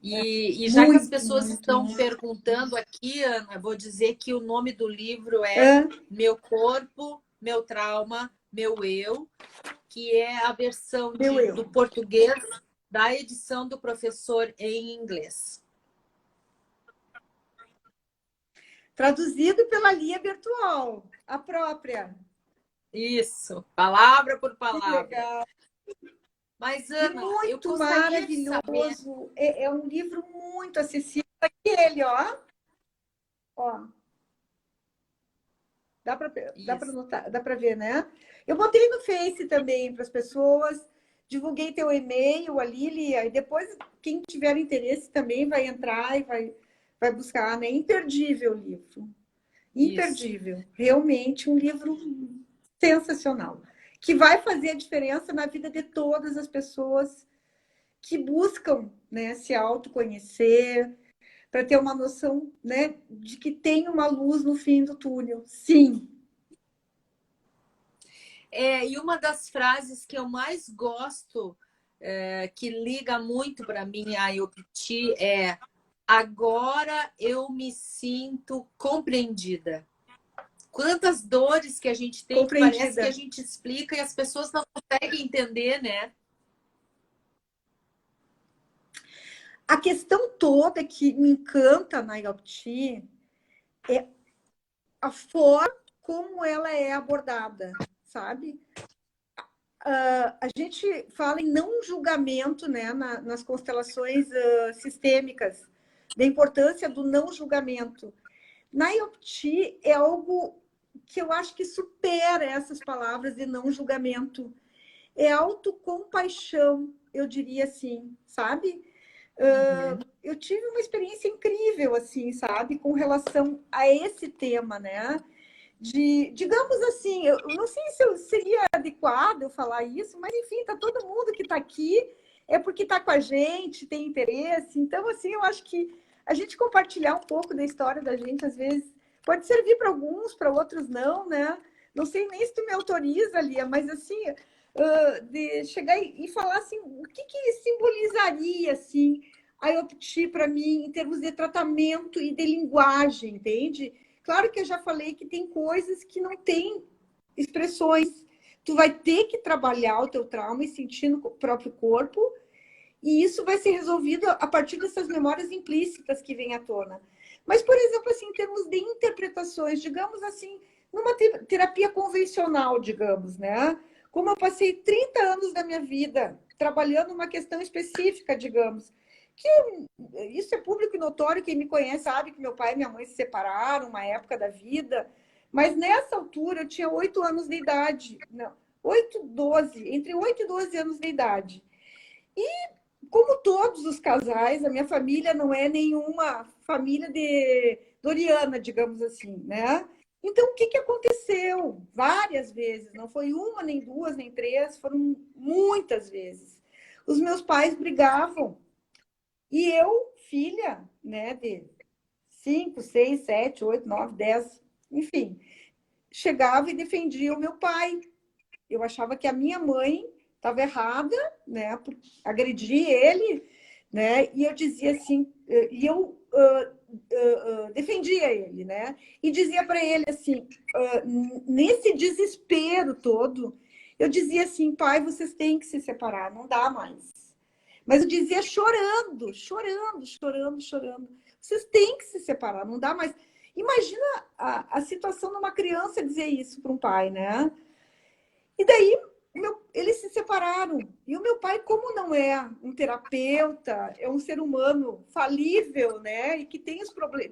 A: E já que as pessoas estão perguntando aqui, Ana, vou dizer que o nome do livro é Meu Corpo, Meu Trauma, Meu Eu, que é a versão do português da edição do professor em inglês.
B: Traduzido pela Lia Bertual, a própria.
A: Isso, palavra por palavra.
B: Que legal.
A: Mas, Ana,
B: muito
A: eu gostaria
B: maravilhoso.
A: de saber...
B: É um livro muito acessível. Aquele, ó. Dá para notar, dá para ver, né? Eu botei no Face também para as pessoas, divulguei teu e-mail ali, Lia, e depois quem tiver interesse também vai entrar e vai buscar, né? Imperdível o livro. Imperdível. Isso. Realmente um livro sensacional. Que vai fazer a diferença na vida de todas as pessoas que buscam, né, se autoconhecer, para ter uma noção, né, de que tem uma luz no fim do túnel. Sim.
A: E uma das frases que eu mais gosto, que liga muito para mim a Ayopti, é: agora eu me sinto compreendida. Quantas dores que a gente tem, que parece que a gente explica e as pessoas não conseguem entender, né?
B: A questão toda que me encanta na Ayopti é a forma como ela é abordada, sabe? A gente fala em não julgamento, né, nas constelações sistêmicas, da importância do não julgamento. Na Ayopti é algo que eu acho que supera essas palavras de não julgamento. É autocompaixão, eu diria assim, sabe? Eu tive uma experiência incrível, assim, sabe? Com relação a esse tema, né? Digamos assim, eu não sei se seria adequado eu falar isso, mas enfim, tá todo mundo que está aqui é porque está com a gente, tem interesse. Então, assim, eu acho que a gente compartilhar um pouco da história da gente, às vezes, pode servir para alguns, para outros não, né? Não sei nem se tu me autoriza, Lia, mas assim, de chegar e falar assim, o que simbolizaria, assim, a Ayopti para mim, em termos de tratamento e de linguagem, entende? Claro que eu já falei que tem coisas que não têm expressões. Tu vai ter que trabalhar o teu trauma e sentir no próprio corpo, e isso vai ser resolvido a partir dessas memórias implícitas que vêm à tona. Mas, por exemplo, assim, em termos de interpretações, digamos assim, numa terapia convencional, digamos, né? Como eu passei 30 anos da minha vida trabalhando uma questão específica, digamos, que isso é público e notório, quem me conhece sabe que meu pai e minha mãe se separaram, uma época da vida, mas nessa altura eu tinha 8 anos de idade, não, 8, 12, entre 8 e 12 anos de idade. Como todos os casais, a minha família não é nenhuma família de Doriana, digamos assim, né? Então, o que que aconteceu? Várias vezes, não foi uma, nem duas, nem três, foram muitas vezes. Os meus pais brigavam e eu, filha, né, de 5, 6, 7, 8, 9, 10, enfim, chegava e defendia o meu pai. Eu achava que a minha mãe estava errada, né, por agredir ele, né, e eu dizia assim, e eu defendia ele, né, e dizia para ele assim, nesse desespero todo, eu dizia assim, pai, vocês têm que se separar, não dá mais. Mas eu dizia chorando, chorando, chorando, chorando. Vocês têm que se separar, não dá mais. Imagina a situação de uma criança dizer isso para um pai, né? E daí eles se separaram. E o meu pai, como não é um terapeuta, é um ser humano falível, né? E que tem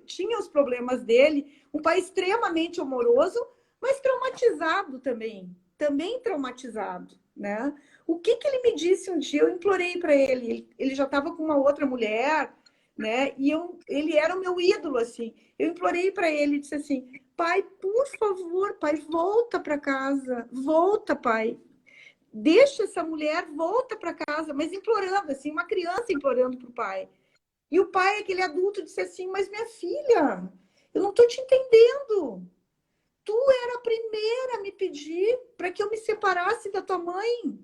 B: tinha os problemas dele, um pai extremamente amoroso, mas traumatizado também. Também traumatizado, né? O que que ele me disse um dia? Eu implorei para ele. Ele já estava com uma outra mulher, né? E ele era o meu ídolo, assim. Eu implorei para ele, disse assim: pai, por favor, pai, volta para casa. Volta, pai. Deixa essa mulher, volta para casa. Mas implorando, assim, uma criança implorando para o pai. E o pai, aquele adulto, disse assim: mas minha filha, eu não estou te entendendo. Tu era a primeira a me pedir para que eu me separasse da tua mãe.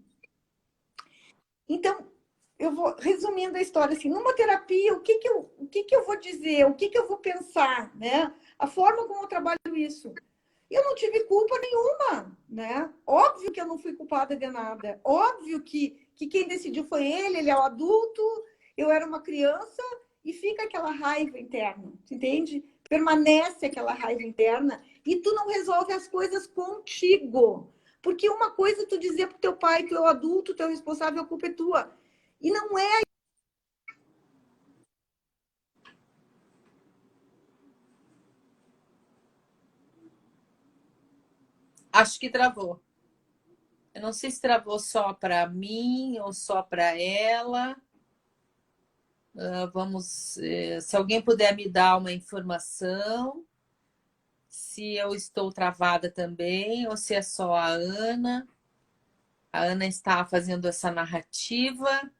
B: Então, eu vou resumindo a história assim, numa terapia, o que que eu vou dizer, o que que eu vou pensar, né? A forma como eu trabalho isso. Eu não tive culpa nenhuma, né? Óbvio que eu não fui culpada de nada. Óbvio que quem decidiu foi ele é o adulto, eu era uma criança e fica aquela raiva interna, entende? Permanece aquela raiva interna e tu não resolve as coisas contigo. Porque uma coisa é tu dizer pro teu pai, tu é o adulto, tu é o responsável, a culpa é tua. E não é.
A: Acho que travou. Eu não sei se travou só para mim ou só para ela. Vamos, se alguém puder me dar uma informação, se eu estou travada também ou se é só a Ana. A Ana está fazendo essa narrativa.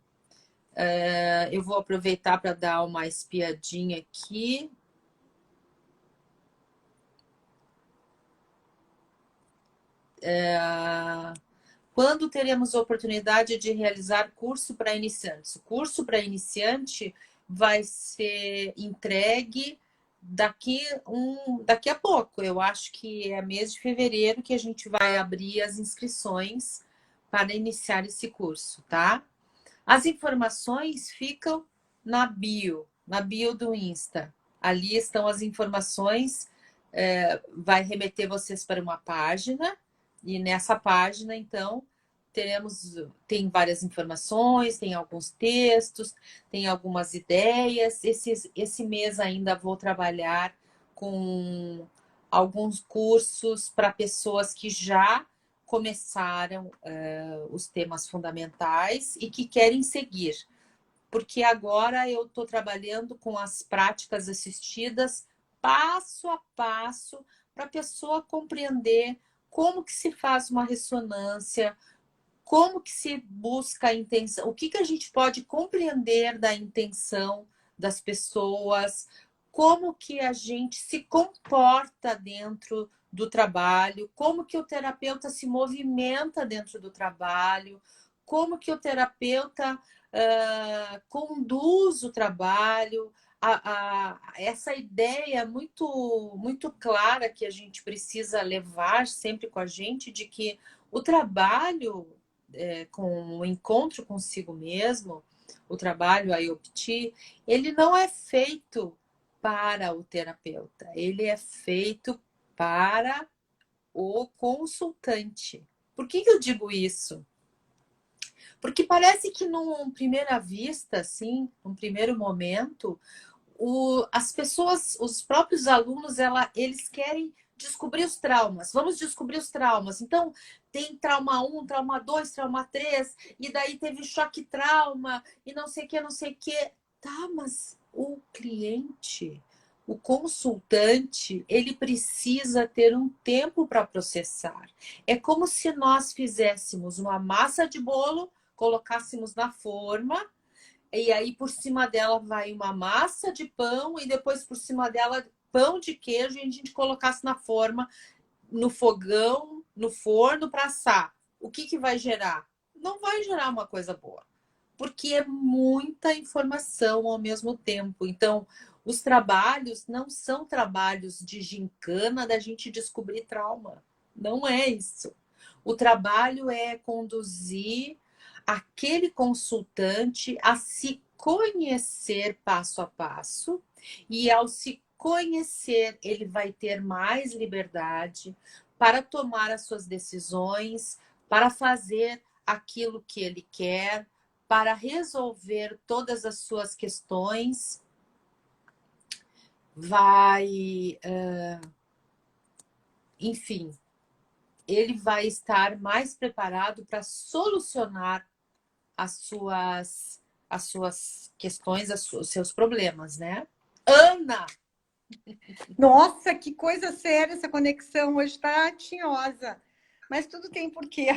A: Eu vou aproveitar para dar uma espiadinha aqui. Quando teremos a oportunidade de realizar curso para iniciantes? O curso para iniciante vai ser entregue daqui a pouco. Eu acho que é mês de fevereiro que a gente vai abrir as inscrições para iniciar esse curso, tá? As informações ficam na bio do Insta. Ali estão as informações, vai remeter vocês para uma página, e nessa página, então, tem várias informações, tem alguns textos, tem algumas ideias. Esse mês ainda vou trabalhar com alguns cursos para pessoas que já começaram os temas fundamentais e que querem seguir. Porque agora eu estou trabalhando com as práticas assistidas passo a passo para a pessoa compreender como que se faz uma ressonância, como que se busca a intenção, o que que a gente pode compreender da intenção das pessoas, como que a gente se comporta dentro do trabalho, como que o terapeuta se movimenta dentro do trabalho, como que o terapeuta conduz o trabalho, essa ideia muito clara que a gente precisa levar sempre com a gente de que o trabalho com o encontro consigo mesmo, o trabalho a IOPT, ele não é feito para o terapeuta, ele é feito para o consultante. Por que eu digo isso? Porque parece que num primeira vista, assim, num primeiro momento, as pessoas, os próprios alunos, eles querem descobrir os traumas. Vamos descobrir os traumas. Então, tem trauma 1, trauma 2, trauma 3, e daí teve choque trauma, e não sei o que, não sei o que. Tá, mas o cliente, o consultante, ele precisa ter um tempo para processar. É como se nós fizéssemos uma massa de bolo, colocássemos na forma, e aí por cima dela vai uma massa de pão e depois por cima dela pão de queijo, e a gente colocasse na forma, no fogão, no forno para assar. O que vai gerar? Não vai gerar uma coisa boa, porque é muita informação ao mesmo tempo. Então, os trabalhos não são trabalhos de gincana da gente descobrir trauma. Não é isso. O trabalho é conduzir aquele consultante a se conhecer passo a passo, e ao se conhecer, ele vai ter mais liberdade para tomar as suas decisões, para fazer aquilo que ele quer, para resolver todas as suas questões. Enfim, ele vai estar mais preparado para solucionar as suas questões, os seus problemas, né? Ana!
B: Nossa, que coisa séria essa conexão. Hoje está tinhosa. Mas tudo tem porquê.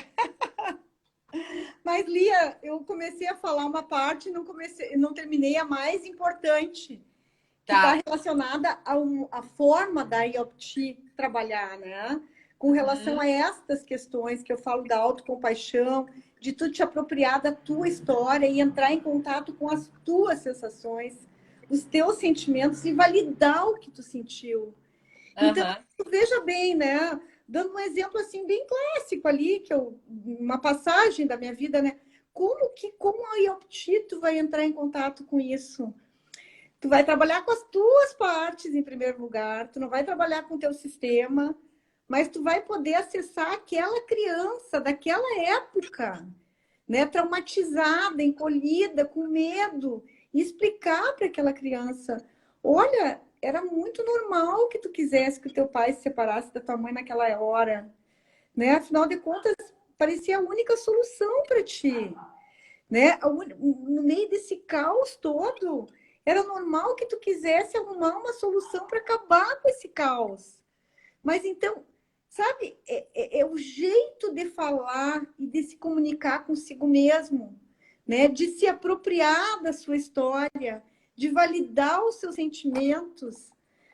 B: Mas, Lia, eu comecei a falar uma parte e não terminei a mais importante, que está
A: Tá.
B: relacionada à forma da IOPT trabalhar, né? Com relação a estas questões que eu falo da autocompaixão, de tu te apropriar da tua história e entrar em contato com as tuas sensações, os teus sentimentos e validar o que tu sentiu. Então, veja bem, né? Dando um exemplo assim bem clássico ali, uma passagem da minha vida, né? Como a IOPT tu vai entrar em contato com isso? Tu vai trabalhar com as tuas partes em primeiro lugar, tu não vai trabalhar com o teu sistema, mas tu vai poder acessar aquela criança daquela época, né? Traumatizada, encolhida, com medo, e explicar para aquela criança: olha, era muito normal que tu quisesse que o teu pai se separasse da tua mãe naquela hora, né? Afinal de contas, parecia a única solução para ti, né? No meio desse caos todo, era normal que tu quisesse arrumar uma solução para acabar com esse caos. Mas então, sabe, é o jeito de falar e de se comunicar consigo mesmo, né? De se apropriar da sua história, de validar os seus sentimentos,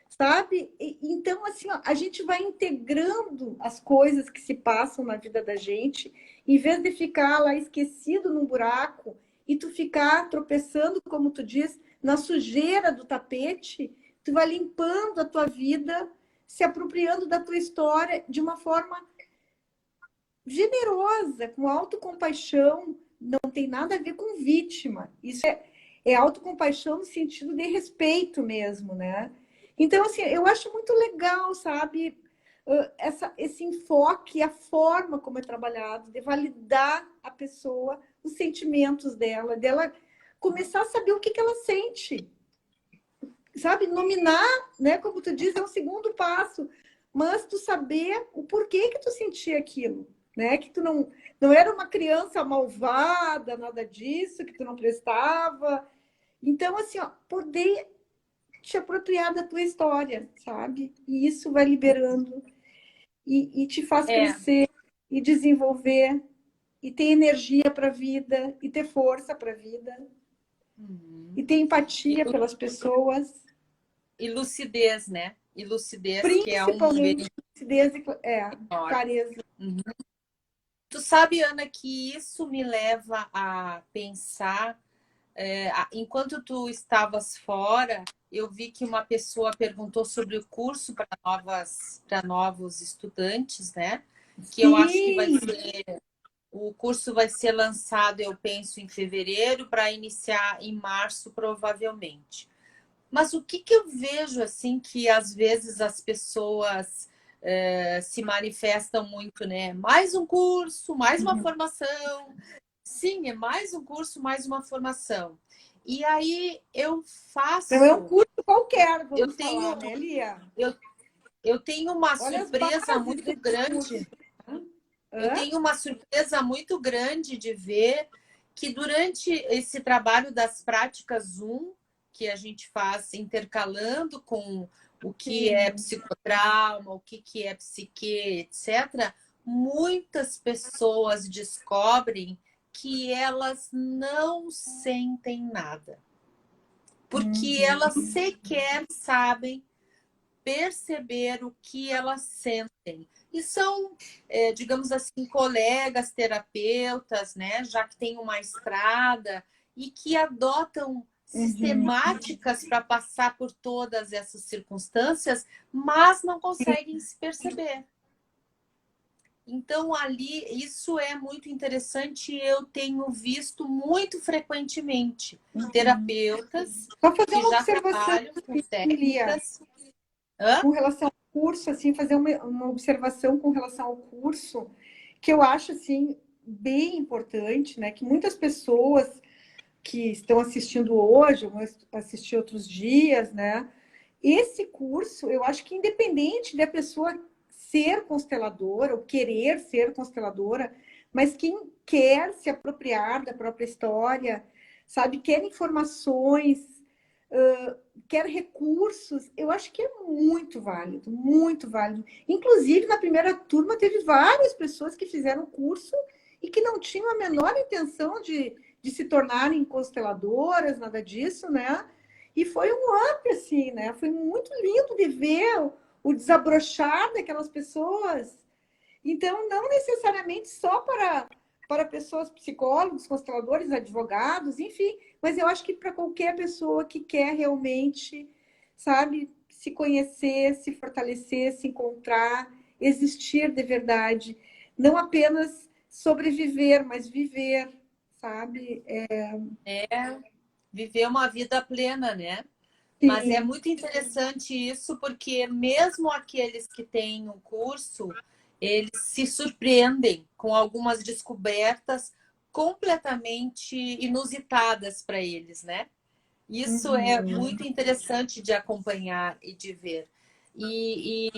B: sabe? Então, assim, ó, a gente vai integrando as coisas que se passam na vida da gente, em vez de ficar lá esquecido num buraco e tu ficar tropeçando, como tu diz, na sujeira do tapete, tu vai limpando a tua vida, se apropriando da tua história de uma forma generosa, com autocompaixão. Não tem nada a ver com vítima. Isso é autocompaixão no sentido de respeito mesmo, né? Então, assim, eu acho muito legal, sabe? Esse enfoque, a forma como é trabalhado, de validar a pessoa, os sentimentos dela começar a saber o que ela sente. Sabe? Nominar, né? Como tu diz, é um segundo passo. Mas tu saber o porquê que tu sentia aquilo, né? Que tu não era uma criança malvada, nada disso, que tu não prestava. Então, assim, ó, poder te apropriar da tua história, sabe? E isso vai liberando e te faz crescer e desenvolver e ter energia para a vida e ter força para a vida e ter empatia pelas pessoas.
A: E lucidez, né? E lucidez, que é
B: Principalmente lucidez e clareza.
A: Tu sabe, Ana, que isso me leva a pensar. Enquanto tu estavas fora, eu vi que uma pessoa perguntou sobre o curso para novos estudantes, né? Que eu acho que o curso vai ser lançado, eu penso, em fevereiro, para iniciar em março, provavelmente. Mas o que que eu vejo, assim, que às vezes as pessoas se manifestam muito, né? Mais um curso, mais uma formação. Sim, é mais um curso, mais uma formação. E aí eu
B: Não é um
A: faço,
B: curso qualquer,
A: eu
B: vamos
A: tenho,
B: falar, né, Lia?
A: eu, eu tenho uma
B: Olha as
A: surpresa
B: bases
A: muito
B: desse curso.
A: grande. Eu
B: Hã?
A: tenho uma surpresa muito grande de ver que durante esse trabalho das práticas Zoom, que a gente faz intercalando com o que é
B: Sim.
A: psicotrauma, o que é psique, etc., muitas pessoas descobrem que elas não sentem nada, porque elas
B: Uhum.
A: sequer sabem perceber o que elas sentem. E são, digamos assim, colegas terapeutas, né, já que têm uma estrada e que adotam
B: Uhum.
A: sistemáticas para passar por todas essas circunstâncias, mas não
B: Sim.
A: conseguem se perceber. Então, ali, isso é muito interessante e eu tenho visto muito frequentemente
B: Uhum.
A: terapeutas
B: Só fazer
A: que
B: uma
A: já
B: observação,
A: trabalham com
B: Lia,
A: técnicas. Hã?
B: com relação ao curso, assim, fazer uma observação com relação ao curso, que eu acho, assim, bem importante, né? Que muitas pessoas que estão assistindo hoje, vão assistir outros dias, né? Esse curso, eu acho que independente da pessoa ser consteladora ou querer ser consteladora, mas quem quer se apropriar da própria história, sabe, quer informações, quer recursos, eu acho que é muito válido, muito válido. Inclusive, na primeira turma, teve várias pessoas que fizeram o curso e que não tinham a menor intenção de se tornarem consteladoras, nada disso, né? E foi um up, assim, né? Foi muito lindo de ver o desabrochar daquelas pessoas. Então, não necessariamente só para pessoas, psicólogos, consteladores, advogados, enfim, mas eu acho que para qualquer pessoa que quer realmente, sabe, se conhecer, se fortalecer, se encontrar, existir de verdade, não apenas sobreviver, mas viver, sabe?
A: É viver uma vida plena, né? Mas é
B: Sim.
A: muito interessante isso, porque mesmo aqueles que têm um curso, eles se surpreendem com algumas descobertas completamente inusitadas para eles, né? Isso é
B: Uhum.
A: muito interessante de acompanhar e de ver. E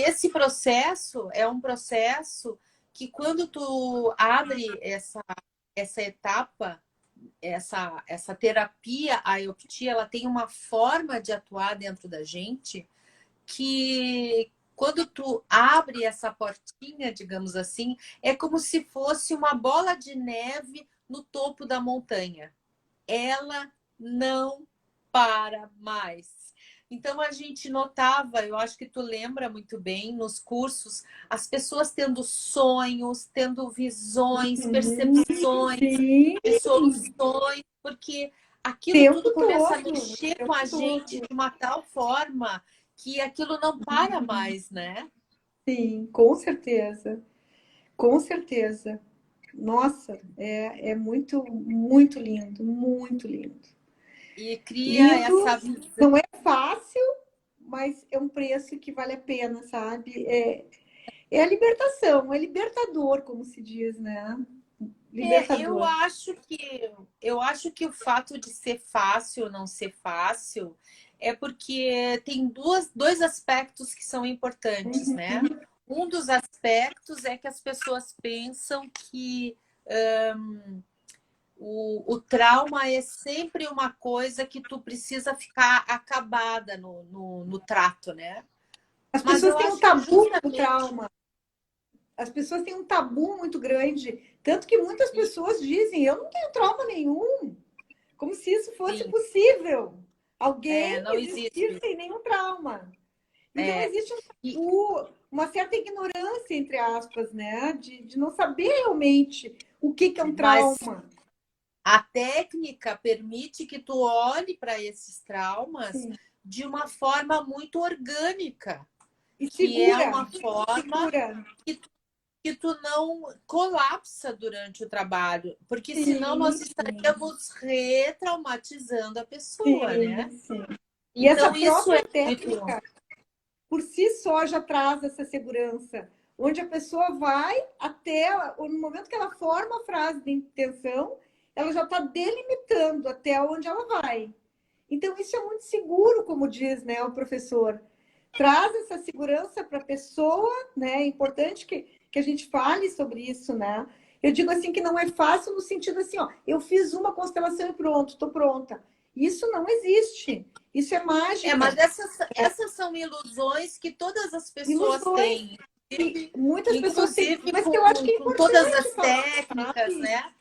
A: esse processo é um processo que quando tu abre essa etapa, essa terapia, a EOPT, ela tem uma forma de atuar dentro da gente que quando tu abre essa portinha, digamos assim, é como se fosse uma bola de neve no topo da montanha. Ela não para mais. Então a gente notava, eu acho que tu lembra muito bem, nos cursos, as pessoas tendo sonhos, tendo visões,
B: Uhum.
A: percepções
B: Sim,
A: de soluções, porque aquilo tudo
B: tempo
A: começa a
B: todo, o
A: mexer com a
B: tempo
A: gente
B: todo.
A: de uma tal forma que aquilo não para mais, né?
B: Sim, com certeza, com certeza. Nossa, é muito, muito lindo, muito lindo.
A: E cria
B: Lindo,
A: essa visão.
B: não é fácil, mas é um preço que vale a pena, sabe? É a libertação, é libertador, como se diz, né?
A: É, eu
B: Libertador.
A: acho eu acho que o fato de ser fácil ou não ser fácil é porque tem dois aspectos que são importantes, né?
B: Uhum.
A: Um dos aspectos é que as pessoas pensam que o trauma é sempre uma coisa que tu precisa ficar acabada no trato, né?
B: As
A: Mas
B: pessoas
A: eu
B: têm um
A: acho que
B: tabu com o
A: justamente
B: trauma. As pessoas têm um tabu muito grande. Tanto que muitas pessoas dizem: eu não tenho trauma nenhum. Como se isso fosse
A: sim,
B: possível. Alguém
A: não
B: existir
A: existe.
B: sem nenhum trauma. Então,
A: É,
B: existe um
A: e,
B: tabu, uma certa ignorância, entre aspas, né? De não saber realmente o que é um
A: mas
B: trauma.
A: a técnica permite que tu olhe para esses traumas
B: Sim.
A: de uma forma muito orgânica,
B: E
A: que é
B: segura,
A: uma forma
B: segura.
A: que tu não colapsa durante o trabalho, porque senão
B: Sim,
A: nós estaríamos retraumatizando a pessoa,
B: sim,
A: né?
B: sim. E essa
A: Então, isso é
B: própria
A: muito...
B: técnica, por si só, já traz essa segurança, onde a pessoa vai até, no momento que ela forma a frase de intenção, ela já está delimitando até onde ela vai. Então, isso é muito seguro, como diz, né, o professor. Traz essa segurança para a pessoa, né? É importante que a gente fale sobre isso, né? Eu digo assim que não é fácil no sentido assim, ó, eu fiz uma constelação e pronto, estou pronta. Isso não existe. Isso é
A: Mas
B: mágica.
A: essas são ilusões que todas as pessoas
B: Ilusões.
A: têm,
B: E
A: inclusive,
B: muitas pessoas têm,
A: inclusive
B: mas que eu acho que é
A: com todas
B: importante
A: as
B: falar,
A: técnicas,
B: sabe?
A: né?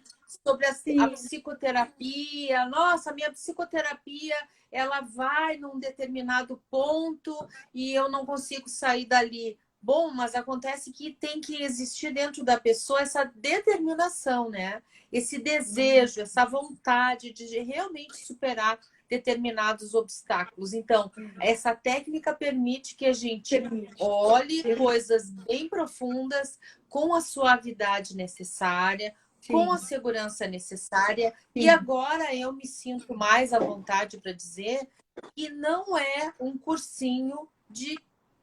A: Sobre a
B: Sim,
A: psicoterapia. Nossa, a minha psicoterapia, ela vai num determinado ponto e eu não consigo sair dali. Bom, mas acontece que tem que existir dentro da pessoa essa determinação, né? Esse desejo, essa vontade de realmente superar determinados obstáculos. Então, essa técnica permite que a gente
B: permite.
A: olhe coisas bem profundas com a suavidade necessária, com a
B: Sim,
A: segurança necessária. E
B: sim.
A: agora eu me sinto mais à vontade para dizer que não é um cursinho de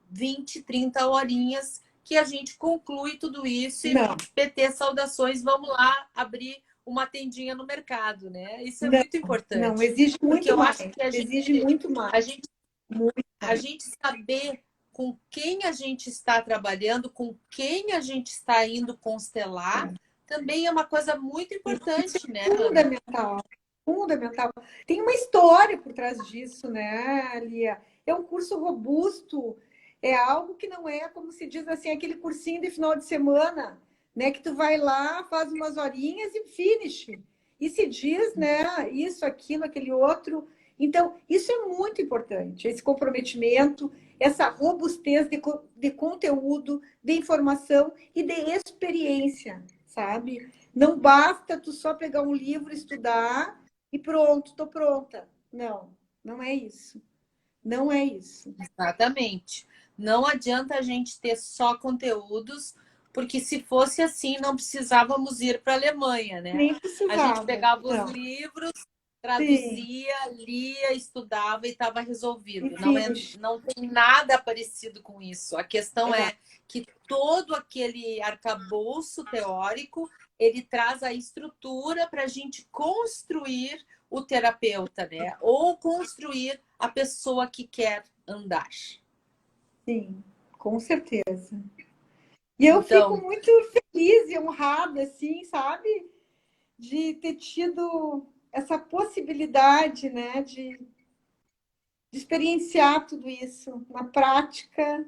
A: 20, 30 horinhas que a gente conclui tudo isso e
B: Não,
A: PT saudações, vamos lá abrir uma tendinha no mercado, né? Isso é
B: não,
A: muito
B: não,
A: importante,
B: exige
A: porque
B: muito
A: eu
B: mais.
A: acho que a
B: Exige
A: gente,
B: muito mais.
A: a gente,
B: Muito
A: a
B: mais.
A: gente saber com quem a gente está trabalhando, com quem a gente está indo constelar, também é uma coisa muito
B: Isso
A: importante, né,
B: é
A: Ana?
B: fundamental. Fundamental. Tem uma história por trás disso, né, Lia? É um curso robusto, é algo que não é, como se diz assim, aquele cursinho de final de semana, né? Que tu vai lá, faz umas horinhas e finish. E se diz, né, isso, aquilo, aquele outro. Então, isso é muito importante, esse comprometimento, essa robustez de conteúdo, de informação e de experiência, sabe? Não basta tu só pegar um livro, estudar e pronto, estou pronta. Não, não é isso. Não é isso.
A: Exatamente. Não adianta a gente ter só conteúdos, porque se fosse assim, não precisávamos ir para a Alemanha, né?
B: Nem
A: A gente
B: precisava.
A: pegava os
B: Não.
A: livros,
B: Sim.
A: traduzia, lia, estudava e estava
B: E
A: resolvido.
B: finish.
A: Não tem nada parecido com isso. A questão
B: É.
A: é que todo aquele arcabouço teórico, ele traz a estrutura para a gente construir o terapeuta, né? Ou construir a pessoa que quer andar.
B: Sim, com certeza. E eu fico
A: Então,
B: muito feliz e honrada, assim, sabe? De ter tido essa possibilidade, né? De experienciar tudo isso na prática,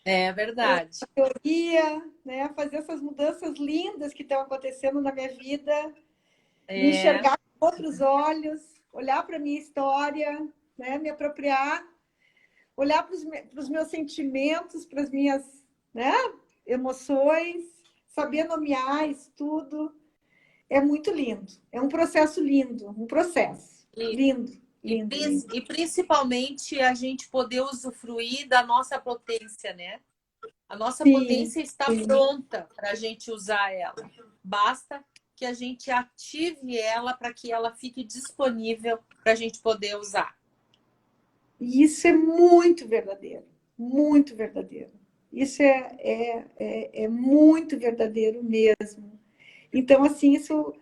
A: é verdade.
B: teoria, né? Fazer essas mudanças lindas que estão acontecendo na minha vida, me
A: É,
B: enxergar com outros olhos, olhar para a minha história, né? Me apropriar, olhar para os meus sentimentos, para as minhas, né? Emoções, saber nomear isso tudo. É muito lindo. É um processo lindo, um processo
A: e,
B: lindo, lindo, lindo.
A: e principalmente a gente poder usufruir da nossa potência, né? A nossa
B: Sim,
A: potência está
B: sim.
A: pronta para a gente usar ela. Basta que a gente ative ela para que ela fique disponível para a gente poder usar.
B: E isso é muito verdadeiro, muito verdadeiro. Isso é muito verdadeiro mesmo. Então, assim, isso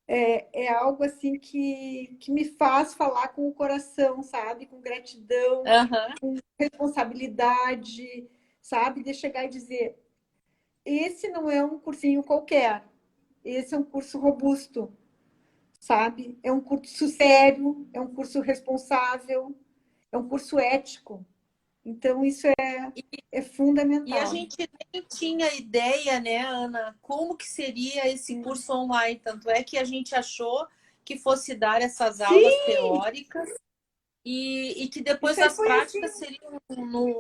B: é algo assim que me faz falar com o coração, sabe? Com gratidão,
A: Uhum.
B: com responsabilidade, sabe? De chegar e dizer: esse não é um cursinho qualquer, esse é um curso robusto, sabe? É um curso sério, é um curso responsável, é um curso ético. Então, isso é
A: E a
B: fundamental.
A: gente nem tinha ideia, né, Ana, como que seria esse curso online. Tanto é que a gente achou que fosse dar essas aulas
B: Sim,
A: teóricas e que depois
B: isso aí
A: as
B: foi assim.
A: práticas seriam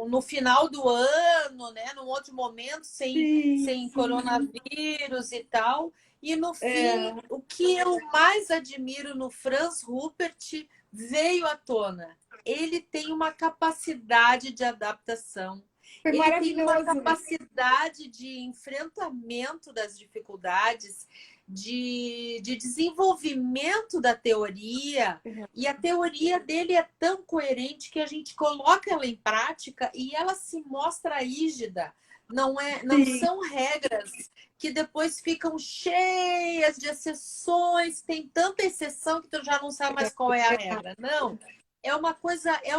A: no final do ano, né, num outro momento,
B: Sim,
A: sem
B: sim.
A: coronavírus e tal. E no fim,
B: É,
A: o que eu mais admiro no Franz Rupert veio à tona. Ele tem uma capacidade de adaptação.
B: Foi
A: Ele tem uma
B: maravilhoso, né?
A: capacidade de enfrentamento das dificuldades, de desenvolvimento da teoria, e a teoria dele é tão coerente que a gente coloca ela em prática e ela se mostra rígida. Não
B: Sim,
A: são regras que depois ficam cheias de exceções, tem tanta exceção que tu já não sabe mais qual é a regra. Não, é uma coisa, é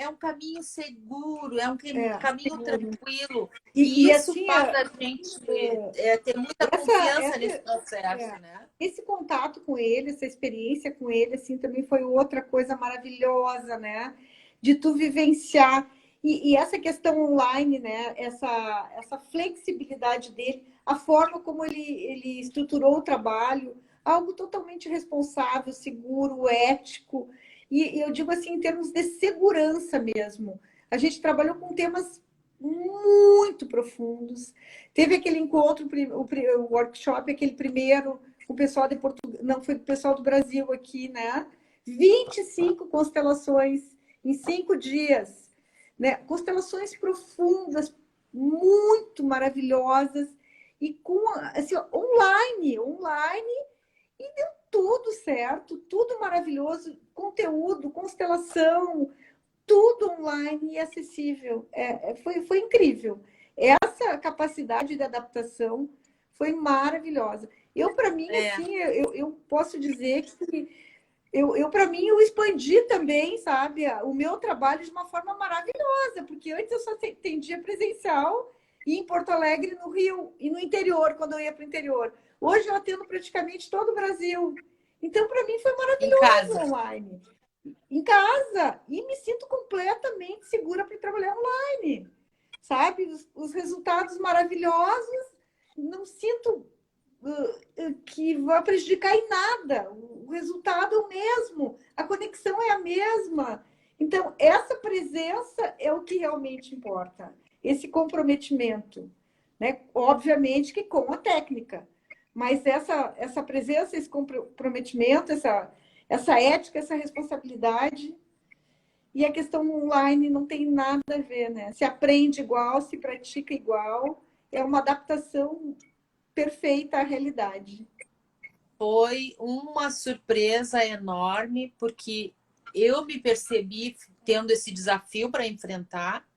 A: um caminho seguro, é um caminho
B: seguro.
A: tranquilo.
B: E
A: E isso
B: assim,
A: faz a gente ter muita confiança nesse processo, né?
B: esse contato com ele, essa experiência com ele, assim, também foi outra coisa maravilhosa, né? De tu vivenciar. E essa questão online, né? Essa flexibilidade dele, a forma como ele estruturou o trabalho, algo totalmente responsável, seguro, ético. E eu digo assim, em termos de segurança mesmo. A gente trabalhou com temas muito profundos. Teve aquele encontro, o workshop, aquele primeiro, com o pessoal de Portugal, não, foi o pessoal do Brasil aqui, né? 25 constelações em 5 dias, né? Constelações profundas, muito maravilhosas, e com assim, online, e deu tudo certo, tudo maravilhoso, conteúdo, constelação, tudo online e acessível. Foi incrível. Essa capacidade de adaptação foi maravilhosa. Para mim,
A: É,
B: assim, eu posso dizer que para mim, eu expandi também, sabe, o meu trabalho de uma forma maravilhosa, porque antes eu só atendia presencial e em Porto Alegre, no Rio, e no interior, quando eu ia para o interior. Hoje eu atendo praticamente todo o Brasil. Então, para mim, foi
A: em
B: maravilhoso
A: casa.
B: online em casa e me sinto completamente segura para trabalhar online, sabe? Os resultados maravilhosos, não sinto que vai prejudicar em nada. O resultado é o mesmo, a conexão é a mesma. Então, essa presença é o que realmente importa, esse comprometimento, né? Obviamente que com a técnica, mas essa presença, esse comprometimento, essa ética, essa responsabilidade. E a questão online não tem nada a ver, né? Se aprende igual, se pratica igual, é uma adaptação perfeita à realidade.
A: Foi uma surpresa enorme, porque eu me percebi tendo esse desafio para enfrentar,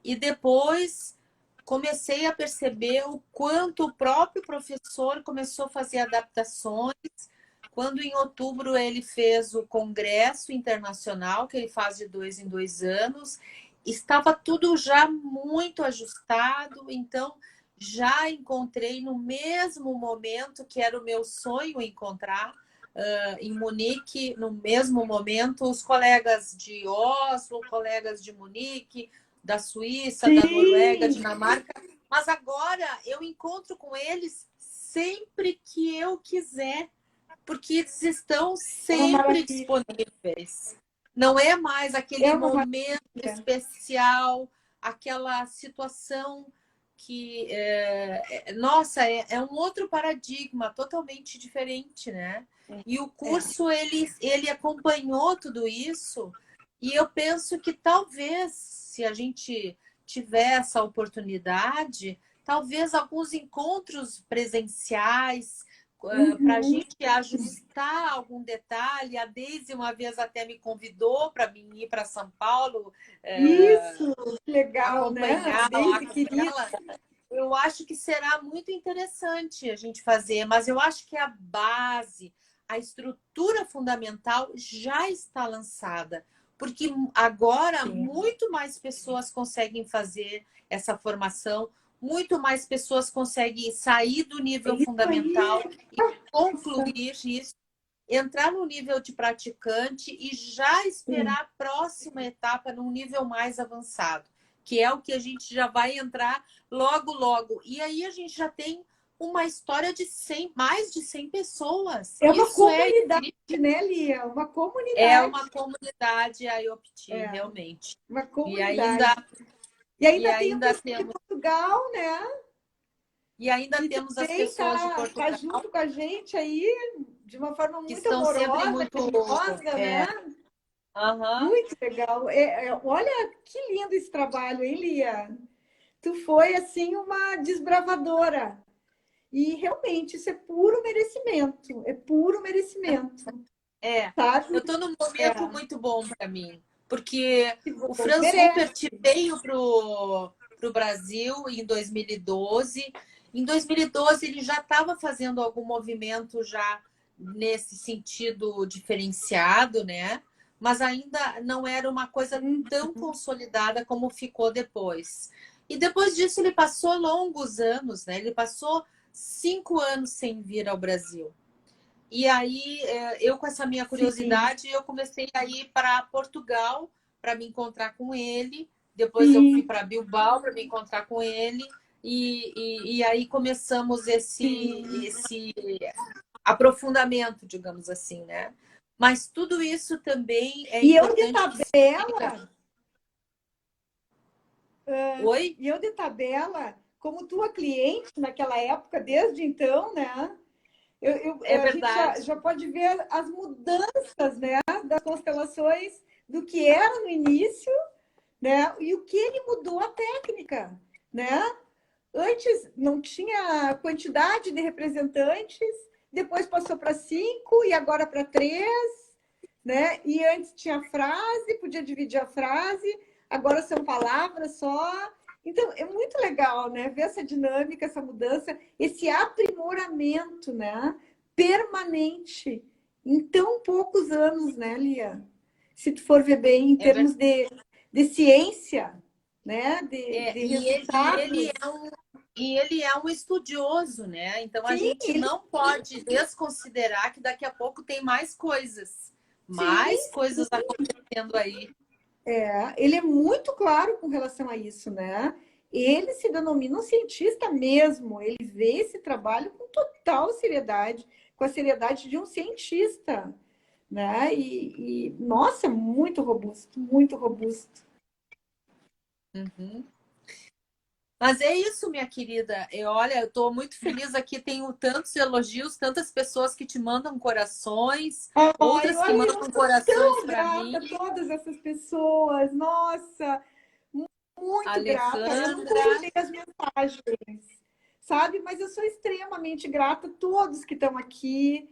A: e depois comecei a perceber o quanto o próprio professor começou a fazer adaptações. Quando em outubro ele fez o congresso internacional, que ele faz de 2 em 2 anos, estava tudo já muito ajustado, então já encontrei no mesmo momento que era o meu sonho encontrar em Munique, no mesmo momento, os colegas de Oslo, colegas de Munique, da Suíça, da Noruega,
B: Sim,
A: Dinamarca, mas agora eu encontro com eles sempre que eu quiser, porque eles estão
B: é uma
A: sempre
B: maravilha.
A: disponíveis. Não é mais aquele
B: É uma
A: momento
B: maravilha.
A: especial, aquela situação que, nossa, é um outro paradigma totalmente diferente, né? E o
B: É.
A: curso, ele acompanhou tudo isso, e eu penso que talvez, se a gente tiver essa oportunidade, talvez alguns encontros presenciais, para a
B: Uhum.
A: gente ajustar algum detalhe. A Deise uma vez até me convidou para mim ir para São Paulo
B: Isso, legal, né?
A: acompanhar lá
B: Desde
A: com
B: querida.
A: ela. Eu acho que será muito interessante a gente fazer, mas eu acho que a base, a estrutura fundamental já está lançada, porque agora
B: Sim.
A: muito mais pessoas conseguem fazer essa formação, muito mais pessoas conseguem sair do
B: É
A: nível
B: isso
A: fundamental
B: aí.
A: e concluir isso, entrar no nível de praticante e já
B: Sim.
A: esperar a próxima etapa num nível mais avançado, que é o que a gente já vai entrar logo, logo. E aí a gente já tem uma história de 100, mais de 100 pessoas.
B: É uma
A: Isso
B: comunidade, né, Lia? Uma
A: é
B: comunidade.
A: uma comunidade a IOPT,
B: É,
A: realmente.
B: uma
A: E ainda,
B: comunidade. E
A: e
B: ainda tem o
A: ainda
B: pessoal de
A: temos,
B: Portugal, né?
A: e ainda
B: Que
A: temos as
B: também
A: pessoas de
B: tá
A: Portugal
B: junto com a gente aí, de uma forma
A: que
B: muito
A: estão sempre
B: amorosa,
A: muito.
B: carinhosa, né?
A: Aham.
B: Muito legal. Olha que lindo esse trabalho, hein, Lia? tu foi, assim, uma desbravadora. E realmente isso é puro merecimento,
A: É,
B: sabe?
A: eu estou num
B: É,
A: momento muito bom para mim, porque
B: que
A: o
B: bom,
A: Franz Rupert
B: merece.
A: veio pro Brasil em 2012. Em 2012 ele já estava fazendo algum movimento já nesse sentido diferenciado, né? Mas ainda não era uma coisa
B: Hum,
A: tão consolidada como ficou depois. E depois disso ele passou longos anos, né? Ele passou 5 anos sem vir ao Brasil. E aí, eu com essa minha
B: sim,
A: curiosidade, eu comecei a ir para Portugal para me encontrar com ele. Depois eu fui
B: sim,
A: para Bilbao para me encontrar com ele. E aí começamos
B: sim.
A: esse aprofundamento, digamos assim, né? Mas tudo isso também é
B: E eu de
A: importante que se fica.
B: tabela,
A: Oi?
B: como tua cliente naquela época, desde então, né?
A: É
B: A gente já,
A: verdade,
B: já pode ver as mudanças, né, das constelações do que era no início, né? E o que ele mudou a técnica, né? Antes não tinha quantidade de representantes, depois passou para 5 e agora para 3, né? E antes tinha frase, podia dividir a frase, agora são palavras só. Então, é muito legal, né? Ver essa dinâmica, essa mudança, esse aprimoramento, né? Permanente em tão poucos anos, né, Lia? Se tu for ver bem, em
A: é verdade.
B: termos de ciência, né? De
A: E ele
B: resultados.
A: é um estudioso, né? Então a
B: Sim,
A: gente não pode desconsiderar que daqui a pouco tem
B: sim,
A: mais coisas acontecendo aí.
B: ele é muito claro com relação a isso, né? Ele se denomina um cientista mesmo, ele vê esse trabalho com total seriedade, com a seriedade de um cientista, né? Nossa, muito robusto, muito robusto.
A: Uhum. Mas é isso, minha querida. Olha, eu estou muito feliz aqui. Tenho tantos elogios, tantas pessoas que te mandam corações,
B: Ai,
A: outras que
B: olha, eu
A: mandam
B: sou
A: corações
B: tão
A: para
B: grata
A: mim.
B: a todas essas pessoas, nossa, muito grata. Eu não
A: Alejandra,
B: contei as mensagens, sabe? Mas eu sou extremamente grata a todos que estão aqui,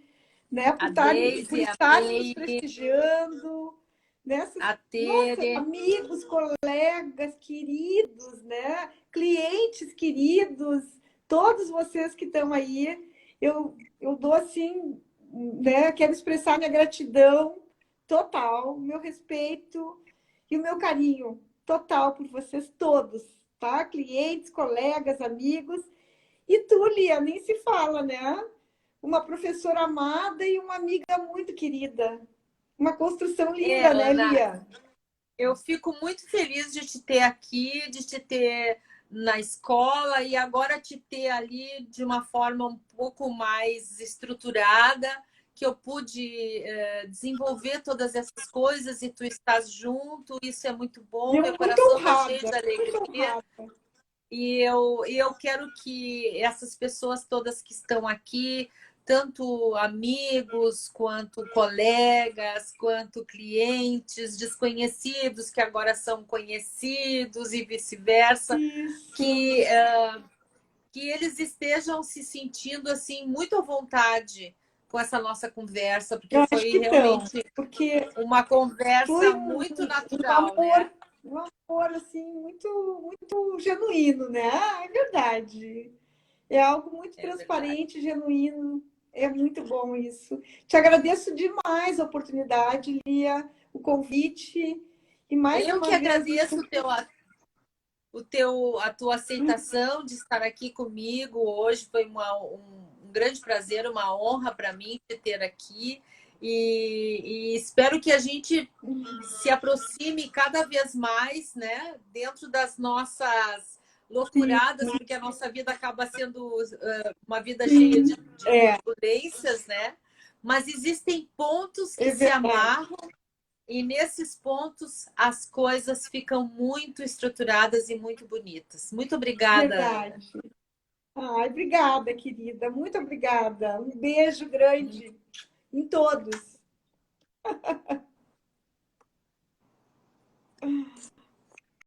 B: né?
A: a
B: Por
A: Deise, a
B: estarem nos
A: Meire,
B: prestigiando, nessas,
A: a
B: nossa,
A: Tere,
B: amigos, colegas queridos, né? Clientes queridos, todos vocês que estão aí, eu dou assim, né? Quero expressar minha gratidão total, meu respeito e o meu carinho total por vocês todos, tá? Clientes, colegas, amigos. E tu, Lia, nem se fala, né? Uma professora amada e uma amiga muito querida. Uma construção linda, né,
A: Ana.
B: Lia?
A: Eu fico muito feliz de te ter aqui, de te ter na escola e agora te ter ali de uma forma um pouco mais estruturada, que eu pude desenvolver todas essas coisas e tu estás junto, isso é muito bom, meu
B: Muito
A: coração está cheio de
B: honrada, muito
A: alegria.
B: honrada.
A: E eu quero que essas pessoas todas que estão aqui, tanto amigos, quanto colegas, quanto clientes, desconhecidos que agora são conhecidos e vice-versa,
B: Isso.
A: que eles estejam se sentindo assim muito à vontade com essa nossa conversa, porque
B: Eu acho
A: foi
B: que estão,
A: realmente
B: porque
A: uma
B: foi
A: conversa muito natural, né?
B: um amor assim, muito, muito genuíno, né? Ah, é verdade. É algo muito
A: É verdade.
B: transparente, genuíno. É muito bom isso. Te agradeço demais a oportunidade, Lia, o convite. E mais
A: Eu que
B: uma vez,
A: agradeço a tua aceitação de estar aqui comigo hoje. Foi um grande prazer, uma honra para mim te ter aqui. E espero que a gente se aproxime cada vez mais, né? Dentro das nossas
B: sim,
A: loucuradas, porque a nossa vida acaba sendo uma vida cheia
B: sim,
A: de turbulências, né? Mas existem pontos que
B: é
A: se
B: verdade,
A: amarram e nesses pontos as coisas ficam muito estruturadas e muito bonitas. Muito obrigada, Ana.
B: verdade. Ai, obrigada, querida. Muito obrigada. Um beijo grande em todos.